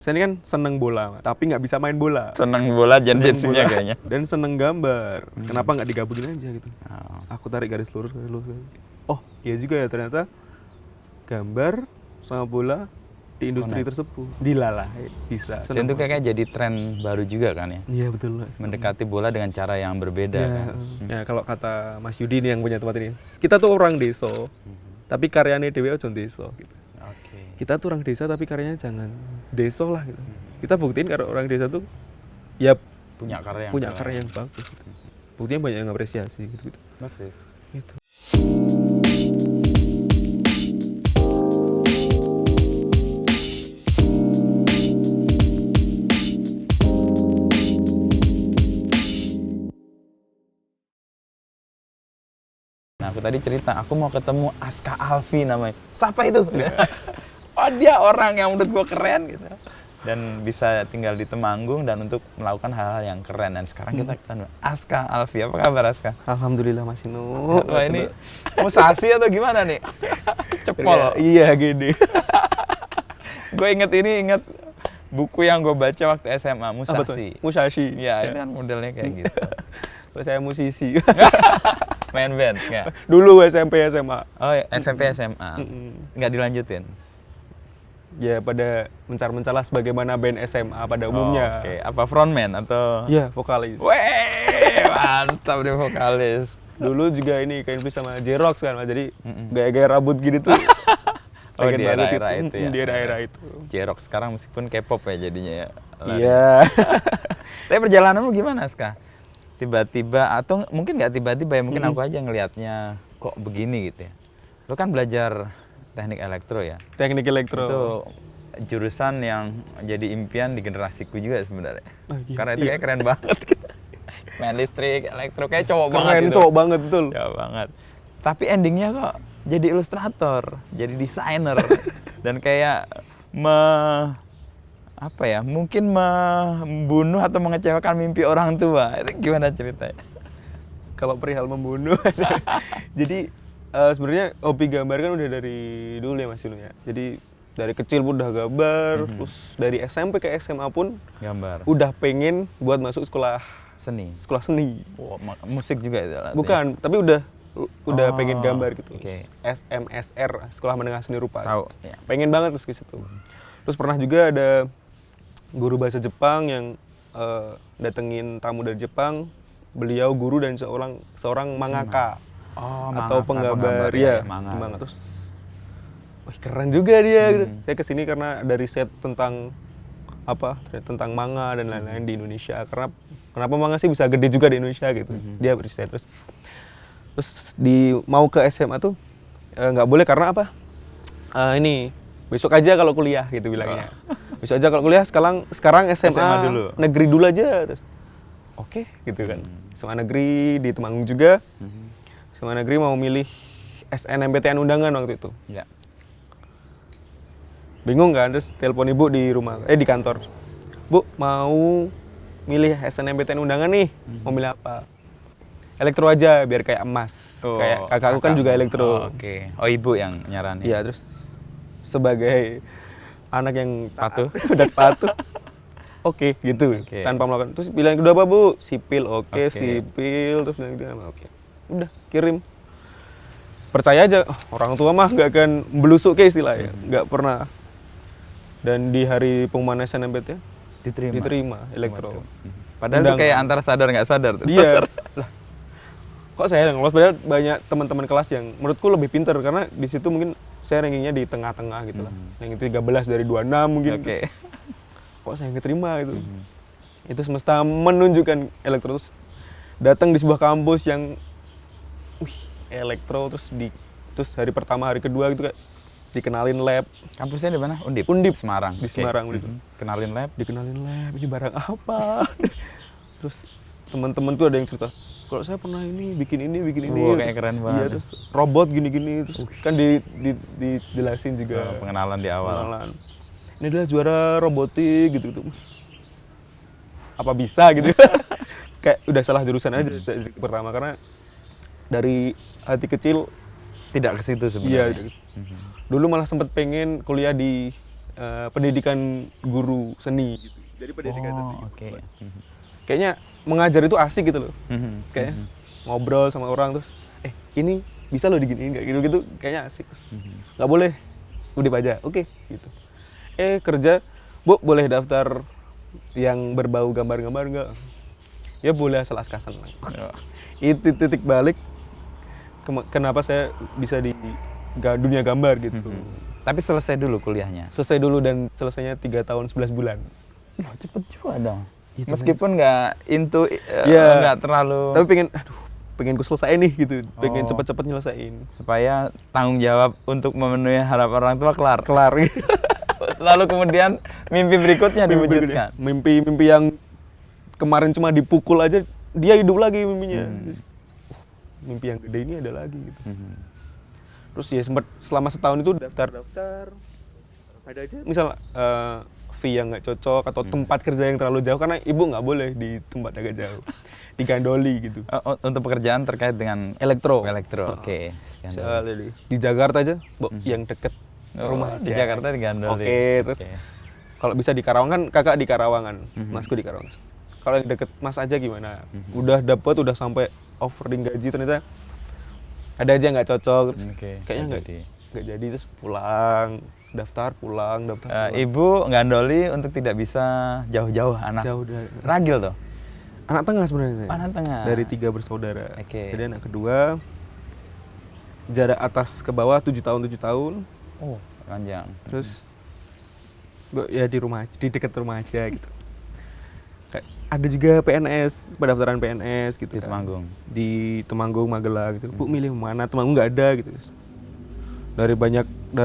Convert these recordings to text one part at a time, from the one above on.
Saya ini kan seneng bola, tapi nggak bisa main bola. Seneng bola jensinya kayaknya. Dan seneng gambar. Kenapa nggak digabungin aja gitu? Oh. Aku tarik garis lurus. Oh, iya juga ya ternyata gambar sama bola di industri tersebut. Dilalah, bisa. Dan itu kayaknya jadi tren baru juga kan ya? Iya betul. Mendekati bola dengan cara yang berbeda Ya, kan? ya kalau kata Mas Yudi nih yang punya tempat ini, kita tuh orang desa, tapi karyanya dewe ojo desa gitu. Oke. Kita tuh orang desa tapi karyanya jangan desa lah gitu. Kita buktiin kalau orang desa tuh ya Punya karya yang punya keren. karya yang bagus gitu. Buktinya banyak yang apresiasi gitu. Persis. Gitu. Nah, aku tadi cerita, aku mau ketemu Aska Alfi namanya. Siapa itu? Oh, dia orang yang menurut gua keren gitu. Dan bisa tinggal di Temanggung dan untuk melakukan hal-hal yang keren. Dan sekarang kita ketemu Aska Alfi. Apa kabar Aska? Alhamdulillah Mas Inu. Wah, ini musasi atau gimana nih? Cepol. Iya gini. Gue inget buku yang gue baca waktu SMA, Apa tuh? Musashi. Musashi. Ya, itu kan modelnya kayak gitu. Kalau saya musisi. Main band, nggak? Dulu SMP SMA. Oh, ya, SMP, SMA. Nggak dilanjutin? Ya pada mencar-mencarlah sebagaimana band SMA pada umumnya. Oke, apa frontman atau? Iya, vokalis. Weh, mantap deh vokalis. Dulu juga ini kayak sama J-Rock kan, Mas. Jadi gaya-gaya rambut gini tuh. Oh, pengen di banget era-era itu ya? Di era-era itu. J-Rock sekarang meskipun K-pop ya jadinya ya. Iya. Tapi perjalananmu gimana, Ska? Tiba-tiba, atau mungkin nggak tiba-tiba ya, mungkin aku aja ngelihatnya kok begini gitu ya. Lo kan belajar teknik elektro ya? Teknik elektro. Itu jurusan yang jadi impian di generasiku juga sebenarnya. Iya, Karena itu kayak keren banget. Main listrik, elektro, kayak cowok banget Keren, gitu. cowok banget betul. Ya banget. Tapi endingnya kok jadi ilustrator, jadi desainer, dan kayak mungkin membunuh atau mengecewakan mimpi orang tua. Itu gimana ceritanya? Kalau perihal membunuh. Jadi sebenarnya hobi gambar kan udah dari dulu ya Mas Yunu ya. Jadi dari kecil pun udah gambar, terus dari SMP ke SMA pun Gambar. udah pengen buat masuk sekolah Seni. seni. Oh, musik juga itu. Bukan, tapi udah pengen gambar gitu. Oke. SMSR, Sekolah Menengah Seni Rupa. Tahu. Ya. Pengen banget terus ke situ. Terus pernah juga ada guru bahasa Jepang yang datengin tamu dari Jepang. Beliau guru dan seorang mangaka. Oh, Atau mangaka, penggambar ya, ya, manga. terus wah keren juga dia gitu. Saya kesini karena ada riset tentang tentang manga dan lain-lain di Indonesia. Karena kenapa manga sih bisa gede juga di Indonesia gitu. Dia riset terus mau ke SMA tuh nggak boleh karena apa? Ini besok aja kalau kuliah gitu bilangnya. Besok aja kalau kuliah, sekarang SMA dulu. negeri dulu aja terus. Oke, gitu kan. SMA negeri di Temanggung juga. SMA negeri mau milih SNMPTN undangan waktu itu. Ya. Bingung kan, terus telepon ibu di kantor. Bu, mau milih SNMPTN undangan nih. Mau milih apa? Elektro aja biar kayak emas. Oh, kayak kakakku kan juga elektro. Oh, Oke. Oh, ibu yang nyaranin. Iya, terus sebagai anak yang Patuh. udah patuh. Oke, gitu. Oke. Tanpa melakukan. Terus pilihan kedua apa, Bu? Sipil. Oke, Oke. sipil. Terus yang ketiga, oke. Udah, kirim. Percaya aja, orang tua mah nggak akan belusuk ke istilahnya. Nggak pernah. Dan di hari pengumuman SNMPTN diterima elektro. Padahal itu kayak antara sadar nggak sadar. Iya. Lah, kok saya yang lolos? Padahal banyak teman-teman kelas yang menurutku lebih pinter karena di situ mungkin saya rankingnya di tengah-tengah gitu lah. Ranking 13 dari 26 mungkin. Oke. Kok saya keterima gitu. Itu semesta menunjukkan elektro. Terus datang di sebuah kampus yang elektro, terus hari pertama hari kedua gitu kayak dikenalin lab. Kampusnya di mana? Undip. Semarang. Di Oke. Semarang. Kenalin lab. Dikenalin lab, ini barang apa? Terus teman-teman tuh ada yang cerita, kalau saya pernah bikin ini. Wah, kayak keren banget. Iya, terus robot gini-gini, terus kan dijelasin juga. Pengenalan di awal. Pengenalan. Ini adalah juara robotik gitu. Apa bisa gitu? Kayak udah salah jurusan aja dari pertama karena dari hati kecil Tidak ke situ sebenarnya. iya. Dulu malah sempet pengen kuliah di pendidikan guru seni gitu. Jadi pendidikan seni. Oke. Kayaknya mengajar itu asik gitu loh. Mhm. Kayak ngobrol sama orang terus ini bisa loh diginiin kayak gitu-gitu kayaknya asik. Nggak boleh udip aja. Oke, gitu. Kerja, Bu, boleh daftar yang berbau gambar-gambar enggak? Ya boleh asal askasan. Itu titik balik kenapa saya bisa di dunia gambar gitu. Tapi selesai dulu kuliahnya. Selesai dulu dan selesainya 3 tahun 11 bulan. Wah, cepet juga dong. Itu Meskipun nggak into, Iya. nggak terlalu. Tapi pengen ku selesai nih gitu. Pengen cepet-cepet nyelesain. Supaya tanggung jawab untuk memenuhi harapan orang tua kelar. Kelar. Lalu kemudian mimpi berikutnya diwujudkan. Mimpi yang kemarin cuma dipukul aja, dia hidup lagi mimpinya. Mimpi yang gede ini ada lagi gitu. Terus ya sempat selama setahun itu daftar. Ada aja misal fee yang nggak cocok atau tempat kerja yang terlalu jauh karena ibu nggak boleh di tempat agak jauh. Digandoli gitu. Untuk pekerjaan terkait dengan Elektro. Oke. Misalnya di Jakarta aja, yang deket rumah di aja. Jakarta digandoli. Oke, terus kalau bisa di Karawang kan kakak di Karawangan, masku di Karawang. Kalau yang deket mas aja gimana? Udah dapet, udah sampai offering gaji ternyata ada aja nggak cocok. Kayaknya nggak jadi terus pulang. Daftar. Ibu gandoli untuk tidak bisa jauh-jauh anak. Jauh dari Ragil tuh. anak tengah sebenarnya saya. Anak tengah. Dari 3 bersaudara. Oke. Jadi anak kedua jarak atas ke bawah 7 tahun. Oh, panjang. Terus ya di dekat rumah aja gitu. Kayak ada juga PNS, pendaftaran PNS gitu Di kan. Temanggung. Di Temanggung, Magelang gitu. Bu milih mana? Temanggung nggak ada gitu. Dari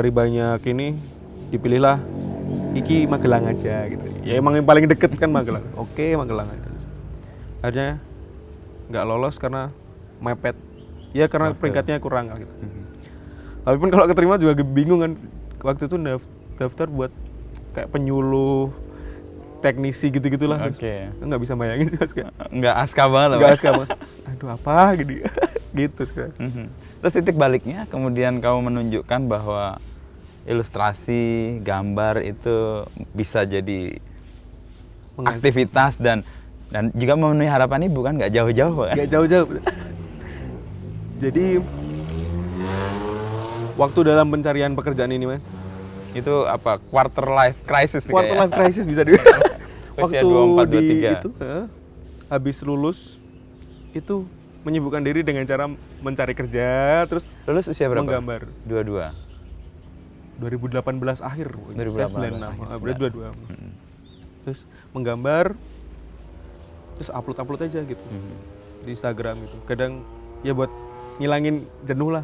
banyak ini dipilihlah iki Magelang aja gitu. Ya emang yang paling deket kan Magelang. Oke, Magelang aja. Akhirnya nggak lolos karena mepet. Ya karena peringkatnya kurang gitu. Tapi pun kalau keterima juga bingung kan. Waktu itu daftar buat kayak penyuluh, teknisi gitu-gitulah. Oke. Nggak bisa bayangin sih, Mas. Nggak aska banget loh. Nggak aska banget. Aduh apa gitu. Gitu sekarang. Terus titik baliknya kemudian kamu menunjukkan bahwa ilustrasi, gambar itu bisa jadi aktivitas dan juga memenuhi harapan ibu kan, nggak jauh-jauh kan? Nggak jauh-jauh. Jadi waktu dalam pencarian pekerjaan ini, Mas, Itu apa? Quarter life crisis nih quarter kayaknya. life crisis bisa di Usia waktu 24, di 23. itu habis lulus itu menyibukkan diri dengan cara mencari kerja terus Lulus usia berapa? menggambar. 22. 2018 akhir. 2018 Saya 96. akhir. Berarti 22. Terus menggambar terus upload aja gitu. Di Instagram gitu. Kadang ya buat ngilangin jenuh lah.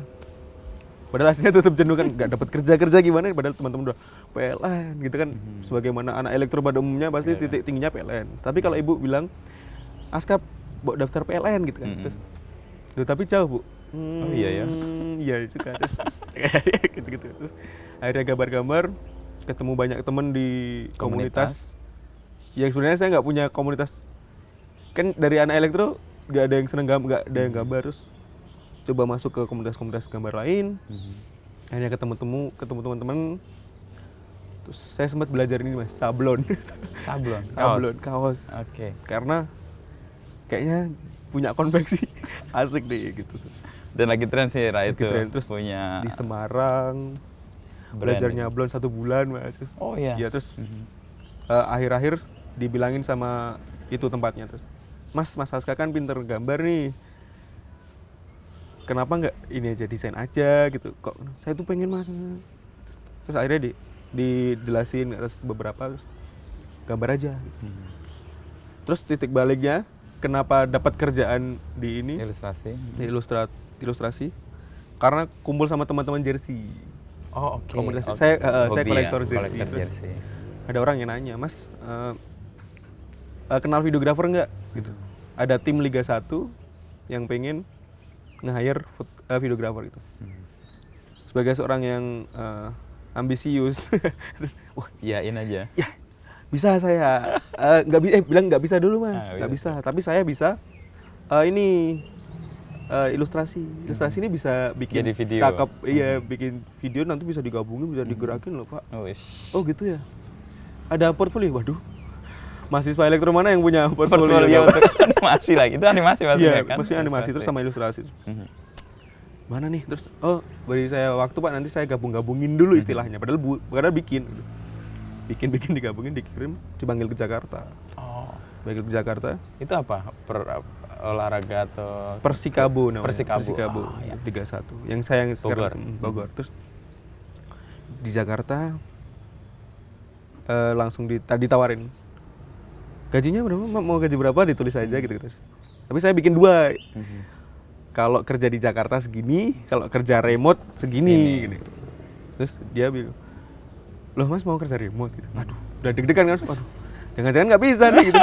Padahal aslinya tetap jenuh kan, nggak dapat kerja gimana, padahal teman-teman udah PLN gitu kan. Sebagaimana anak elektro pada umumnya pasti titik tingginya PLN. Tapi kalau ibu bilang, Aska bawa daftar PLN gitu kan. Terus, "Duh, tapi jauh Bu." Oh iya ya. Iya juga. Terus gitu-gitu. Terus akhirnya gambar-gambar, ketemu banyak teman di komunitas. Yang sebenarnya saya nggak punya komunitas. Kan dari anak elektro nggak ada yang seneng nggak ada yang gambar, terus coba masuk ke komunitas-komunitas gambar lain. Akhirnya ketemu teman-teman. Terus saya sempat belajar ini Mas, sablon. Sablon. Kaos. Oke. Karena kayaknya punya konveksi asik deh gitu. Dan lagi tren sih Ra itu. Tren. Terus punya di Semarang belajar nyablon 1 bulan Mas. Terus, Oh iya. Ya terus akhir-akhir dibilangin sama itu tempatnya terus. Mas Aska kan pinter gambar nih. Kenapa nggak ini aja desain aja gitu? Kok saya tuh pengen Mas. Terus akhirnya dijelasin atas beberapa terus gambar aja gitu. Terus titik baliknya kenapa dapat kerjaan di ini? ilustrasi. Di ilustrasi. Karena kumpul sama teman-teman jersey. Oh oke. Komunitas. Oke. Saya Hobi kolektor ya, jersey. kolektor Terus jersey. ada orang yang nanya, Mas, kenal videografer nggak? Gitu. Ada tim Liga 1 yang pengen nge-hire videografer gitu. Sebagai seorang yang ambisius, terus, wah Iyain aja. ya bisa saya. Bilang nggak bisa dulu Mas, nggak bisa. bisa. Tapi saya bisa ini ilustrasi ini bisa bikin Jadi video. cakep, iya bikin video nanti bisa digabungin, bisa digerakin loh Pak. Oh, ish. Oh gitu ya. Ada portfolio, waduh. Mahasiswa elektro mana yang punya portfolio? Portfolio untuk animasi lagi. Itu animasi maksudnya Iya, kan? maksudnya animasi terus sama ilustrasi. Mhm. Mana nih? Terus beri saya waktu Pak, nanti saya gabungin dulu istilahnya. Padahal bikin digabungin, dikirim, dipanggil ke Jakarta. Oh, Panggil ke Jakarta. itu apa? Olahraga atau Persikabo namanya. Persikabo. Oh, iya. 31. Yang saya sekarang Bogor. Terus di Jakarta langsung ditawarin. Gajinya berapa? Mau gaji berapa? Ditulis aja gitu. Tapi saya bikin 2. Kalau kerja di Jakarta segini, kalau kerja remote segini gitu. Terus dia bilang, "Loh Mas mau kerja remote gitu." Aduh, udah deg-degan kan. Aduh. Jangan-jangan nggak bisa nih gitu.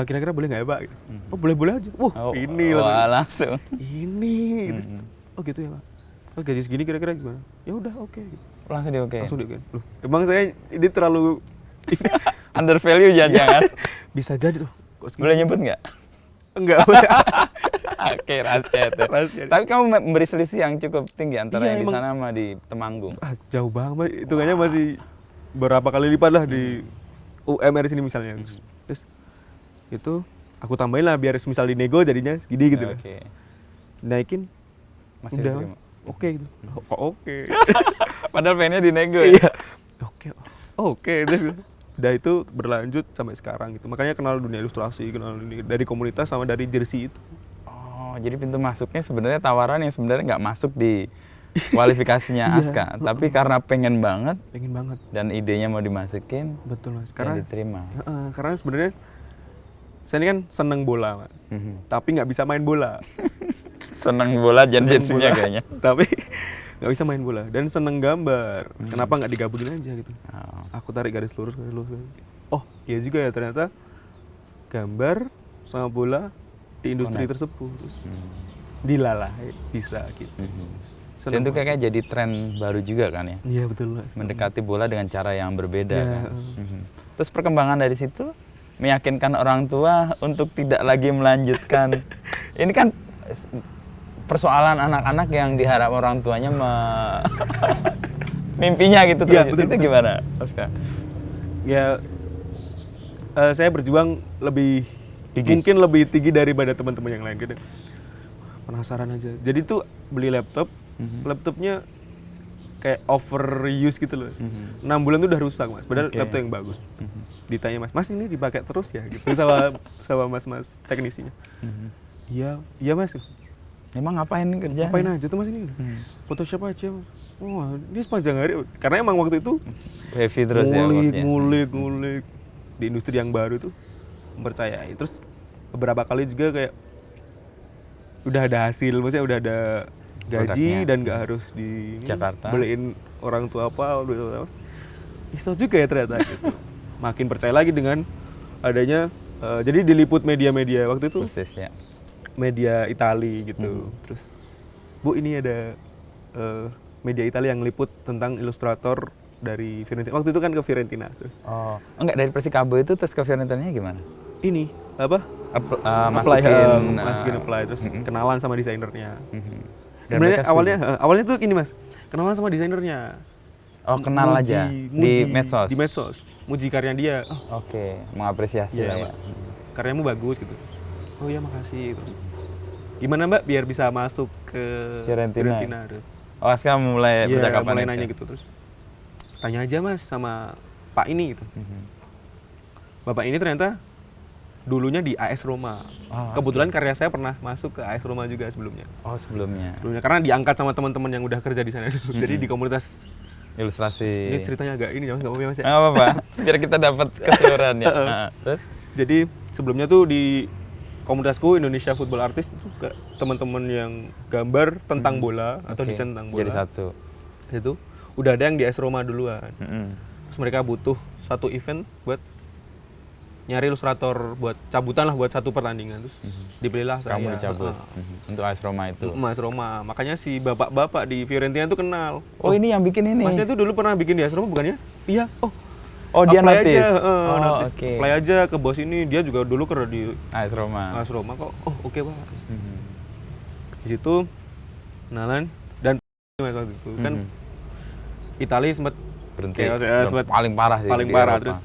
Kira-kira boleh nggak ya Pak? Gitu. Oh boleh aja. Ini wah, langsung. Ini gitu. Oh gitu ya Pak. Terus gaji segini kira-kira gimana? Ya udah oke. Gitu. Langsung di oke. Langsung di oke. Loh, emang saya ini terlalu Under value jangan. bisa jadi tuh. Boleh nyebut nggak? Enggak. Oke, rahasia itu. Tapi kamu memberi selisih yang cukup tinggi antara yang di sana sama di Temanggung. Jauh banget. Hitungannya masih berapa kali lipat lah di UMR sini misalnya. Terus itu aku tambahin lah biar misal di nego jadinya segini gitu lah. Oke. Naikin Masih udah diterima. oke gitu. Kok oke. Padahal pengennya di nego ya. Iya. Oke. Terus udah itu berlanjut sampai sekarang gitu. Makanya kenal dunia ilustrasi, kenal dari komunitas sama dari jersey itu. Oh, jadi pintu masuknya sebenarnya tawaran yang sebenarnya nggak masuk di kualifikasinya Aska, tapi karena pengen banget dan idenya mau dimasukin, betul Mas. Karena diterima. Karena sebenarnya saya ini kan seneng bola, Mas. Tapi nggak bisa main bola. Seneng bola jensinya kayaknya. Tapi nggak bisa main bola dan seneng gambar. Kenapa nggak digabungin aja gitu? Aku tarik garis lurus. Oh iya juga ya ternyata gambar sama bola di industri tersebut terus dilalah bisa gitu. Dan itu kayak jadi tren baru juga kan ya? Iya betul Mas. Mendekati bola dengan cara yang berbeda kan. Terus perkembangan dari situ meyakinkan orang tua untuk tidak lagi melanjutkan. Ini kan persoalan anak-anak yang diharap orang tuanya mimpinya gitu ya, terus. Itu gimana, Oscar? Ya saya berjuang mungkin lebih tinggi daripada teman-teman yang lain gitu. Penasaran aja. Jadi tuh beli laptop, laptopnya kayak overuse gitu loh. 6 bulan tuh udah rusak Mas. Padahal laptop yang bagus. Ditanya Mas ini dipakai terus ya gitu sama mas-mas teknisinya. Iya Mas. Emang ngapain kerja? Ngapain aja tuh Mas ini? Photoshop aja Mas. Wah, ini sepanjang hari karena emang waktu itu heavy terus ngulik di industri yang baru tuh mempercayai. Terus beberapa kali juga kayak udah ada hasil, maksudnya udah ada gaji produknya. Dan nggak harus di Jakarta beliin orang tua apa. Isto juga ya ternyata gitu. Makin percaya lagi dengan adanya jadi diliput media-media waktu itu. Persis, ya. Media Itali gitu. Terus Bu ini ada media Italia yang liput tentang ilustrator dari Fiorentina. Waktu itu kan ke Fiorentina terus. Oh, enggak dari Persikabo itu terus ke Fiorentina gimana? Ini apa? Masukin apply terus kenalan sama desainernya. Sebenarnya awalnya tuh ini Mas, kenalan sama desainernya. Oh, kenal aja di medsos. Di medsos. Muji karya dia. Oke, mengapresiasi lah ya. Karyamu bagus gitu. Oh iya makasih terus. Gimana Mbak biar bisa masuk ke Fiorentina? Oh, sekarang mulai percakapan mulai nanya gitu terus. Tanya aja Mas sama Pak ini gitu. Bapak ini ternyata dulunya di AS Roma. Kebetulan karya saya pernah masuk ke AS Roma juga sebelumnya. Oh, sebelumnya. Karena diangkat sama teman-teman yang udah kerja di sana. Jadi di komunitas ilustrasi. Ini ceritanya agak ini nggak apa-apa Mas ya. Nggak apa-apa. Biar kita dapat keseluruhannya. Terus jadi sebelumnya tuh di komunitasku Indonesia Football Artist itu teman-teman yang gambar tentang bola atau desain tentang bola. Jadi satu. Itu udah ada yang di AS Roma duluan. Terus mereka butuh satu event buat nyari ilustrator buat cabutan lah buat satu pertandingan terus dibelilah saya. Kamu dicabut untuk AS Roma itu. AS Roma. Makanya si bapak-bapak di Fiorentina itu kenal. Oh, ini yang bikin ini. Masnya tuh dulu pernah bikin di AS Roma bukannya? Iya. Oh. Oh, dia apply notice. aja, Oh, notice. oke. Apply aja ke bos ini, dia juga dulu kerja di AS Roma. AS Roma kok. Oh, oke Pak. Mhm. Di situ kenalan dan Mas waktu itu kan Mhm. Italia sempat Berhenti. Kayak, Belum, paling parah sih. paling di parah, Eropa. terus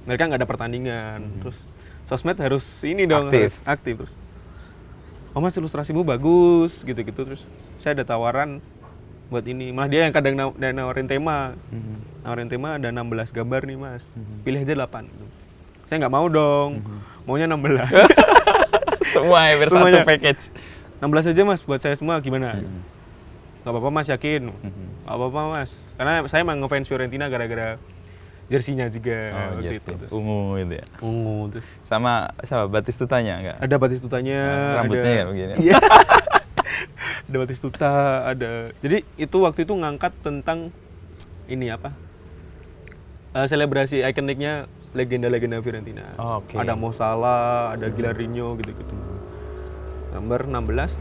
mereka nggak ada pertandingan, terus sosmed harus ini dong, Aktif. harus aktif terus. Oh Mas, ilustrasimu bagus gitu-gitu, terus saya ada tawaran buat ini, malah dia yang kadang nawarin tema. Mhm. Nawarin tema ada 16 gambar nih Mas, pilih aja 8 gitu. Saya nggak mau dong, maunya 16. Semua ya, biar Semuanya. satu package. 16 aja Mas buat saya semua, gimana? Mhm. Nggak apa-apa Mas, yakin? Mhm. Nggak apa-apa Mas, karena saya emang ngefans Fiorentina gara-gara jersinya juga Oh, waktu jersey. itu. Terus Ungu itu ya. ungu, terus Sama siapa? Batistutanya enggak? ada Batistutanya, Rambutnya ada, ya begini. Iya. Ada Batistuta, ada. Jadi itu waktu itu ngangkat tentang ini apa? Selebrasi ikoniknya legenda-legenda Fiorentina. Oh, oke. Ada Mo Salah, ada Gilarino gitu-gitu. Nomor 16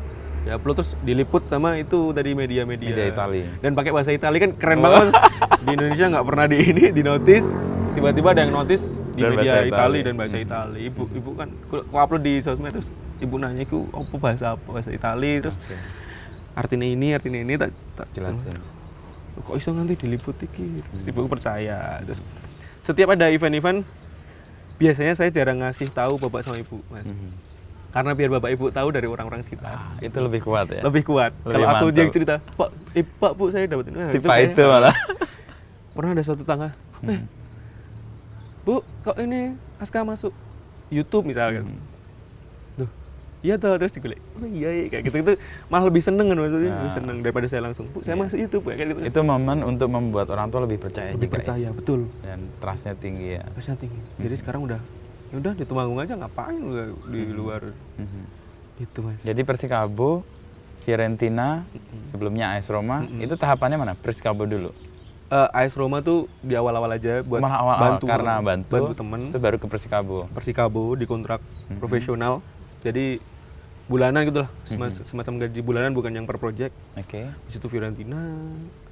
ya upload terus diliput sama itu tadi media-media Media Itali. dan pakai bahasa Itali kan keren banget. Di Indonesia nggak pernah di notice, tiba-tiba ada yang notice di Dan media bahasa Itali Itali. dan bahasa Itali. Ibu kan aku upload di sosmed terus ibu nanya ku apa bahasa Itali, terus Oke. artinya ini tak Jelasin. kok iso nanti diliput iki. Terus ibu percaya. Terus setiap ada event-event biasanya saya jarang ngasih tahu bapak sama ibu, Mas. Mhm. Karena biar bapak ibu tahu dari orang-orang sekitar. Ah, itu lebih kuat ya. Lebih kuat. Lebih Kalau aku mantap. yang cerita, Pak Bu saya dapat ini. Nah, Tipe kayaknya- itu malah. Pernah ada suatu tangga, Bu, kok ini Aska masuk YouTube misalkan. Loh, iya toh, terus dikulik. Oh iya, kayak gitu itu malah lebih seneng kan maksudnya, lebih seneng daripada saya langsung, Bu, saya masuk YouTube kayak gitu. Itu momen untuk membuat orang tua lebih percaya lebih juga. percaya, betul. Ya. Dan trustnya tinggi ya. Pasnya tinggi. Jadi sekarang udah ya udah di Temanggung aja, ngapain udah di luar Mhm. itu, Mas. Jadi Persikabo, Fiorentina, sebelumnya AS Roma, itu tahapannya mana? Persikabo dulu. AS Roma tuh di awal-awal aja buat Malah awal-awal bantu karena bantu temen. itu baru ke Persikabo. Persikabo di kontrak profesional. Jadi bulanan gitu lah, semacam gaji bulanan bukan yang per project. Oke. Habis itu Fiorentina,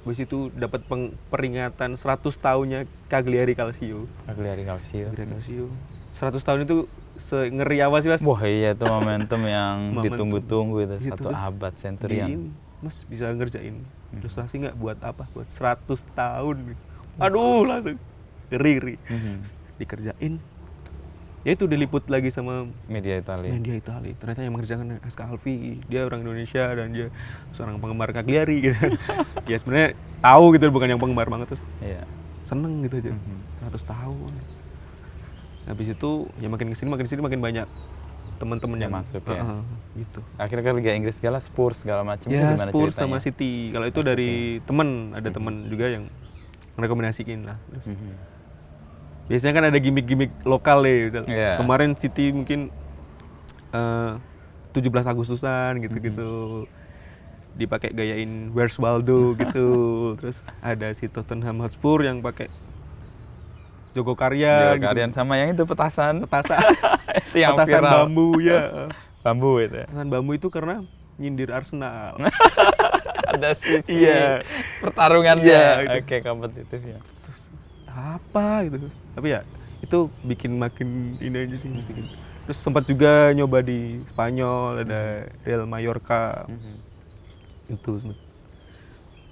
habis itu dapat peringatan 100 tahunnya Cagliari Calcio. Cagliari Calcio. Cagliari Calcio. 100 tahun itu ngeri apa sih, Mas? Wah iya itu momentum yang Momentum. ditunggu-tunggu itu, Gitu, satu terus abad centurion. Mas bisa ngerjain ilustrasi nggak buat apa? Buat 100 tahun. Aduh, langsung ngeri. Mhm. Dikerjain. Ya itu diliput lagi sama Media Italia. media Itali. Ternyata yang mengerjakan Aska Alfi, dia orang Indonesia dan dia seorang penggemar Cagliari gitu. Ya sebenarnya tahu gitu, bukan yang penggemar banget, terus Iya. seneng gitu aja. Mhm. 100 tahun. Habis itu ya makin kesini makin banyak teman-teman Yang yang masuk ya. gitu. Akhirnya ke Liga Inggris segala, Spurs segala macam itu Ya gimana Spurs ceritanya? sama City. Kalau itu dari teman, ada teman juga yang merekomendasikan lah. Terus Mhm. biasanya kan ada gimmick-gimmick lokal deh. Misal. Iya. Kemarin City mungkin 17 Agustusan gitu-gitu. Dipakai gayain Where's Waldo gitu. Terus ada si Tottenham Hotspur yang pakai Jogokarya gitu. Karian sama yang itu petasan. Petasan, Itu yang petasan viral. bambu ya. Bambu itu. Petasan bambu itu karena nyindir Arsenal. Ada sisi Iya. pertarungannya. Iya, gitu. Oke, kompetitif ya. Apa gitu. Tapi ya itu bikin makin ini aja sih. Bikin. Terus sempat juga nyoba di Spanyol, ada Real Mallorca. Itu sempat.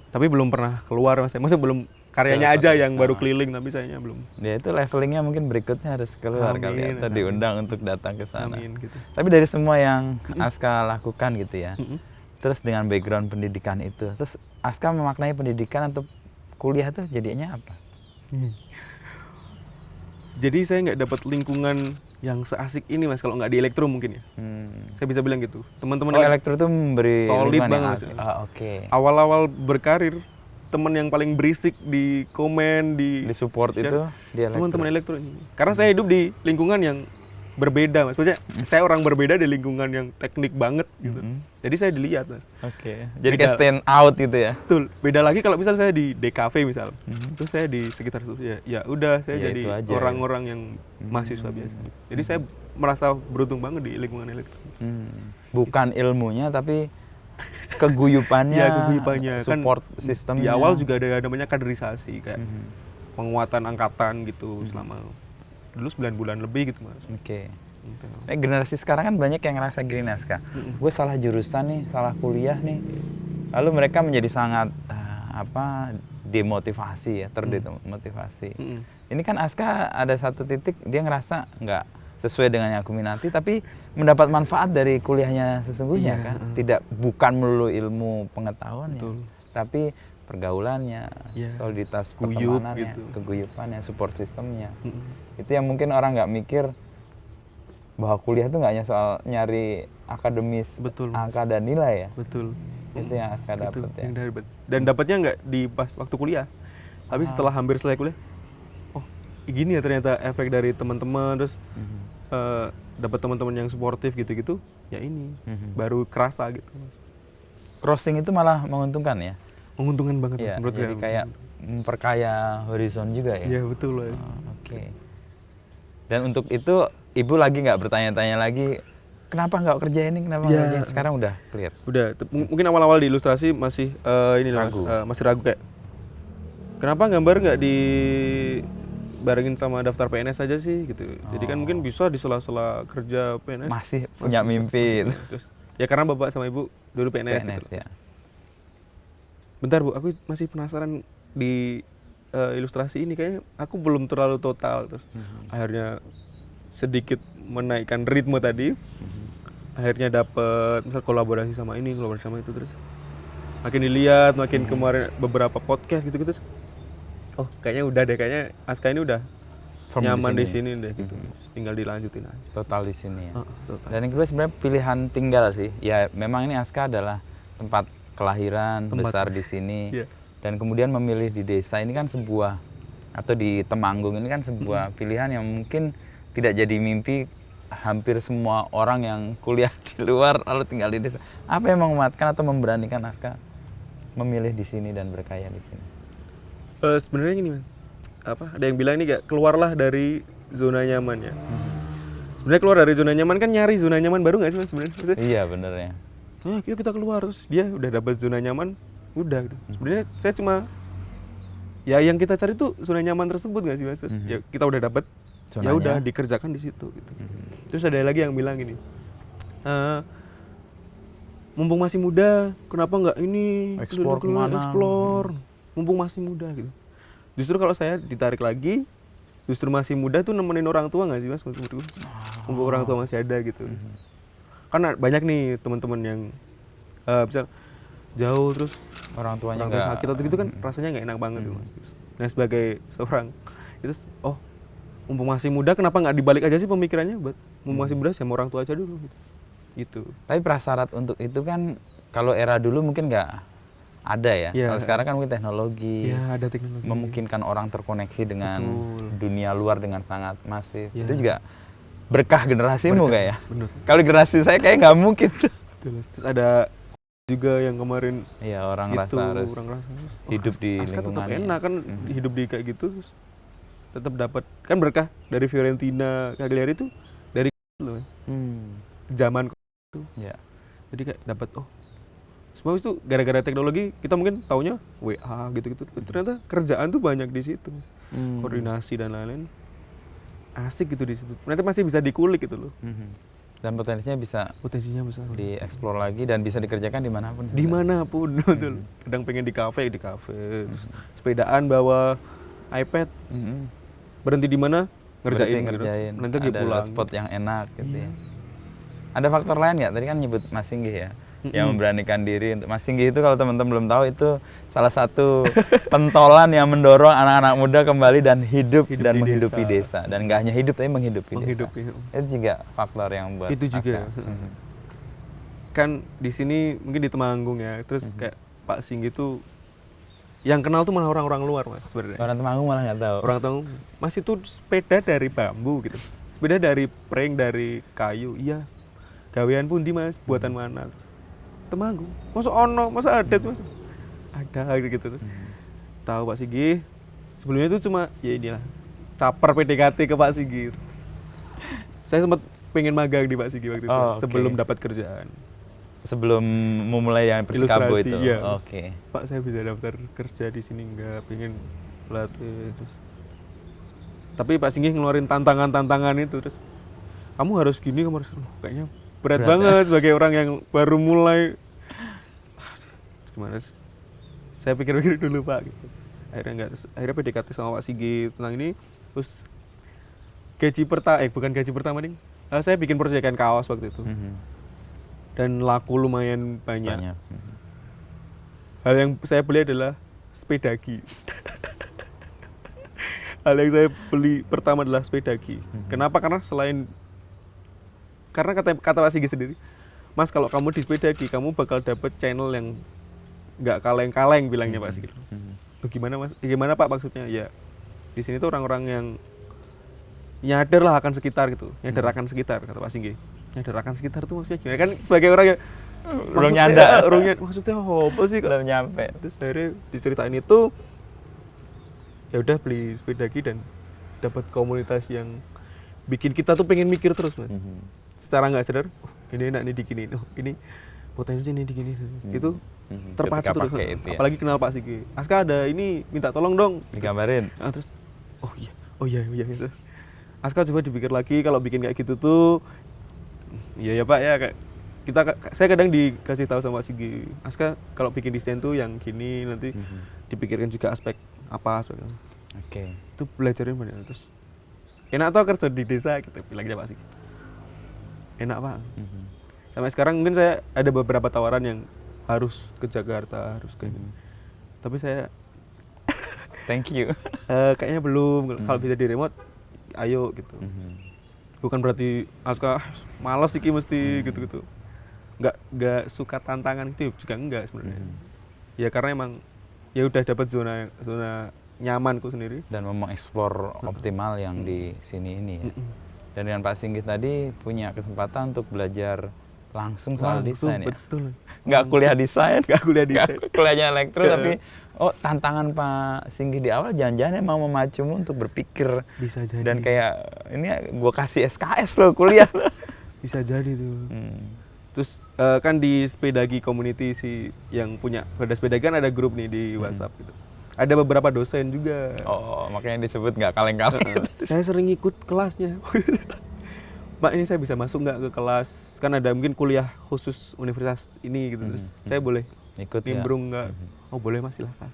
Tapi belum pernah keluar Mas. Maksudnya belum karyanya aja yang baru keliling, tapi sayanya belum. Ya itu levelingnya mungkin berikutnya harus keluar kali ya. Amin, Atau diundang untuk datang ke sana. Amin gitu. Tapi dari semua yang Aska lakukan gitu ya. Mm-mm. Terus dengan background pendidikan itu, terus Aska memaknai pendidikan atau kuliah tuh jadinya apa? Jadi saya nggak dapat lingkungan yang seasik ini Mas, kalau nggak di elektro mungkin ya. Saya bisa bilang gitu. Teman-teman Oh, elektro tuh memberi solid lingkungan yang banget, asik. Mas. Ah, oke. awal-awal berkarir, teman yang paling berisik di komen Di support itu dia teman-teman elektro ini. Karena saya hidup di lingkungan yang berbeda Mas. Maksudnya saya orang berbeda di lingkungan yang teknik banget gitu. Jadi saya dilihat Mas. Oke. Jadi Beda. kayak stand out gitu ya. Betul. Beda lagi kalau misal saya di DKV misal. Terus saya di sekitar itu ya udah saya Ya, jadi itu aja. orang-orang yang mahasiswa biasa. Jadi saya merasa beruntung banget di lingkungan elektro. Bukan ilmunya tapi keguyupannya, Ya keguyupannya kan support sistemnya. di awal juga ada namanya kaderisasi kayak penguatan angkatan gitu selama dulu 9 bulan lebih gitu Mas. Oke. Gitu. Generasi sekarang kan banyak yang ngerasa gini Aska, gue salah jurusan nih, salah kuliah nih. Lalu mereka menjadi sangat demotivasi ya, terdemotivasi. Ini kan Aska ada satu titik dia ngerasa nggak sesuai dengan yang aku minati, tapi mendapat manfaat dari kuliahnya sesungguhnya kan. Bukan melulu ilmu pengetahuannya, tapi pergaulannya, soliditas pertemanannya, gitu. keguyupannya, support sistemnya. Itu yang mungkin orang nggak mikir bahwa kuliah itu nggak hanya soal nyari akademis, Betul, Mas. angka dan nilai ya. Betul. Itu yang Aska dapat ya. Yang dapat. Dan dapatnya nggak di pas waktu kuliah, tapi setelah hampir selesai kuliah. Oh, gini ya ternyata efek dari teman-teman, terus dapat teman-teman yang suportif gitu-gitu. Ya ini baru kerasa gitu. Crossing itu malah menguntungkan ya. Menguntungkan banget Ya, menurut jadi saya. kayak memperkaya horizon juga ya. Iya betul Mas. Oke. Dan untuk itu ibu lagi nggak bertanya-tanya lagi kenapa nggak kerja ini, kenapa nggak kerja ini? Sekarang udah clear. Udah, mungkin awal-awal di ilustrasi masih ini lah, Ragu. masih ragu kayak kenapa gambar nggak dibarengin sama daftar PNS aja sih gitu. Jadi kan mungkin bisa di sela-sela kerja PNS. Masih punya mimpi. Masih. Terus, ya karena bapak sama ibu dulu PNS, gitu. ya. Bentar Bu, aku masih penasaran di ilustrasi ini kayaknya aku belum terlalu total, terus akhirnya sedikit menaikkan ritme tadi, akhirnya dapat misal kolaborasi sama ini, kolaborasi sama itu, terus makin dilihat, makin kemarin beberapa podcast gitu-gitu, oh kayaknya udah deh, kayaknya Aska ini udah Firm nyaman di sini deh gitu, tinggal dilanjutin aja. Total di sini ya. Total. Dan yang kedua sebenarnya pilihan tinggal sih. Ya memang ini Aska adalah tempat kelahiran, besar di sini. Iya. Dan kemudian memilih di desa ini kan sebuah, atau di Temanggung ini kan sebuah pilihan yang mungkin tidak jadi mimpi hampir semua orang yang kuliah di luar lalu tinggal di desa. Apa yang menguatkan atau memberanikan Aska memilih di sini dan berkaya di sini? Sebenarnya gini Mas, ada yang bilang ini kayak keluarlah dari zona nyaman ya. Sebenarnya keluar dari zona nyaman kan nyari zona nyaman baru nggak sih Mas sebenarnya? Maksudnya, Iya bener ya. yuk kita keluar, terus dia udah dapat zona nyaman, udah gitu. Sebenarnya saya cuma ya yang kita cari tuh zona nyaman tersebut nggak sih Mas? Terus ya kita udah dapat, ya udah dikerjakan di situ gitu. Terus ada lagi yang bilang gini, mumpung masih muda, kenapa nggak ini explore, mumpung masih muda gitu. Justru kalau saya ditarik lagi, justru masih muda tuh nemenin orang tua nggak sih Mas? Menurutku, mumpung orang tua masih ada gitu. Karena banyak nih teman-teman yang bisa jauh, terus Orang tuanya orang tua nggak sakit atau gitu kan rasanya nggak enak banget tuh Mas. Nah sebagai seorang itu, mumpung masih muda, kenapa nggak dibalik aja sih pemikirannya buat mumpung masih muda sama orang tua aja dulu gitu. Tapi prasyarat untuk itu kan kalau era dulu mungkin nggak ada ya. Kalau sekarang kan mungkin teknologi, ada teknologi memungkinkan orang terkoneksi dengan Betul. dunia luar dengan sangat masif. Itu juga berkah generasimu kayak ya. Bener. Kalau generasi saya kayak nggak mungkin. Terus ada juga yang kemarin Iya, orang gitu, rasa harus orang rasa hidup di Aska tetap lingkungannya. enak kan hidup di kayak gitu, terus tetap dapat kan berkah dari Fiorentina Cagliari itu dari loh Mas. Zaman itu. Ya. Jadi kayak dapat semua itu gara-gara teknologi, kita mungkin taunya WA gitu-gitu. Ternyata kerjaan tuh banyak di situ. Koordinasi dan lain-lain. Asik gitu di situ. Ternyata masih bisa dikulik gitu loh. Dan potensinya bisa Potensinya besar. dieksplor lagi dan bisa dikerjakan dimanapun. Dimanapun betul. Kadang pengen di kafe, terus sepedaan bawa iPad, berhenti di mana ngerjain. Nanti lagi ada pulang. spot yang enak gitu ya. Ada faktor lain nggak? Tadi kan nyebut Mas Singgih ya, yang memberanikan diri untuk Mas Singgih itu, kalau teman-teman belum tahu, itu salah satu pentolan yang mendorong anak-anak muda kembali dan hidup dan di menghidupi desa. Dan nggak hanya hidup tapi menghidupi desa. Iya. Itu juga faktor yang buat Itu juga. Aska. Kan di sini mungkin di Temanggung ya, terus kayak Pak Singgih itu yang kenal tuh malah orang-orang luar Mas sebenarnya. Orang Temanggung malah nggak tahu. Orang tahu Mas itu sepeda dari bambu gitu, sepeda dari prank, dari kayu. Iya, gawean pun di Mas, buatan mana? Temanggung. Masa ada tuh Mas? Ada gitu terus. Tahu Pak Singgih. Sebelumnya itu cuma ya inilah, caper PDKT ke Pak Singgih. Saya sempat pengen magang di Pak Singgih waktu itu, sebelum dapat kerjaan. Sebelum memulai yang Persikabo Ilustrasi, itu. iya. Oke. Pak, saya bisa daftar kerja di sini nggak? Pengen pelatih. Terus Tapi Pak Singgih ngeluarin tantangan itu, terus kamu harus gini, kamu harus kayaknya berat banget sebagai orang yang baru mulai. Gimana sih? Saya pikir-pikir dulu Pak gitu. Akhirnya PDKT sama Pak Singgih tentang ini, terus bukan gaji pertama nih. Saya bikin proyekan kaos waktu itu. Dan laku lumayan banyak. Hal yang saya beli adalah sepedagi. Hal yang saya beli pertama adalah sepedagi. Kenapa? Karena kata Pak Singgih sendiri, Mas kalau kamu di sepedagi, kamu bakal dapet channel yang nggak kaleng-kaleng bilangnya Pak Singgih. Gimana Mas? Gimana Pak maksudnya? Ya di sini tuh orang-orang yang nyadar lah akan sekitar gitu, nyadar akan sekitar kata Pak Singgih. Nyadar akan sekitar tuh maksudnya gimana? Kan sebagai orang yang belum nyanda, maksudnya apa sih? Belum nyampe. Terus akhirnya diceritain itu, ya udah beli sepedagi dan dapat komunitas yang bikin kita tuh pengen mikir terus Mas. Secara nggak sadar, ini enak nih diginiin, ini potensi nih diginiin, itu terpacu terus. Itu, ya. Apalagi kenal Pak Singgih, Aska ada ini minta tolong dong, digambarin. Nah, terus oh iya gitu. Aska coba dipikir lagi kalau bikin kayak gitu tuh, iya ya Pak ya kayak saya kadang dikasih tahu sama Pak Singgih, Aska kalau bikin desain tuh yang gini nanti dipikirkan juga aspek apa soalnya. Itu belajarin banyak. Terus enak tau kerja di desa gitu bilangnya Pak Singgih. Enak Pak. Sampai sekarang mungkin saya ada beberapa tawaran yang harus ke Jakarta, harus kayak gini. Tapi saya thank you. Kayaknya belum. Kalau bisa di remote, ayo gitu. Bukan berarti Aska malas sih mesti gitu-gitu. Nggak suka tantangan itu juga enggak sebenarnya. Ya karena emang ya udah dapat zona nyamanku sendiri dan mengeksplor optimal yang di sini ini ya. Dan dengan Pak Singgih tadi punya kesempatan untuk belajar langsung soal desain ya. Betul. Nggak kuliah desain, kuliahnya elektro tapi tantangan Pak Singgih di awal jangan-jangan emang memacumu untuk berpikir. Bisa jadi. Dan kayak ini gua kasih SKS loh kuliah. Bisa jadi tuh. Terus kan di Sepedagi community sih yang punya sepedagi kan ada grup nih di WhatsApp gitu. Ada beberapa dosen juga. Oh, makanya disebut nggak kaleng-kaleng. Saya sering ikut kelasnya. Mbak, ini saya bisa masuk nggak ke kelas? Kan ada mungkin kuliah khusus universitas ini gitu. Terus saya boleh ikut nimbrung nggak? Oh boleh Mas, silahkan.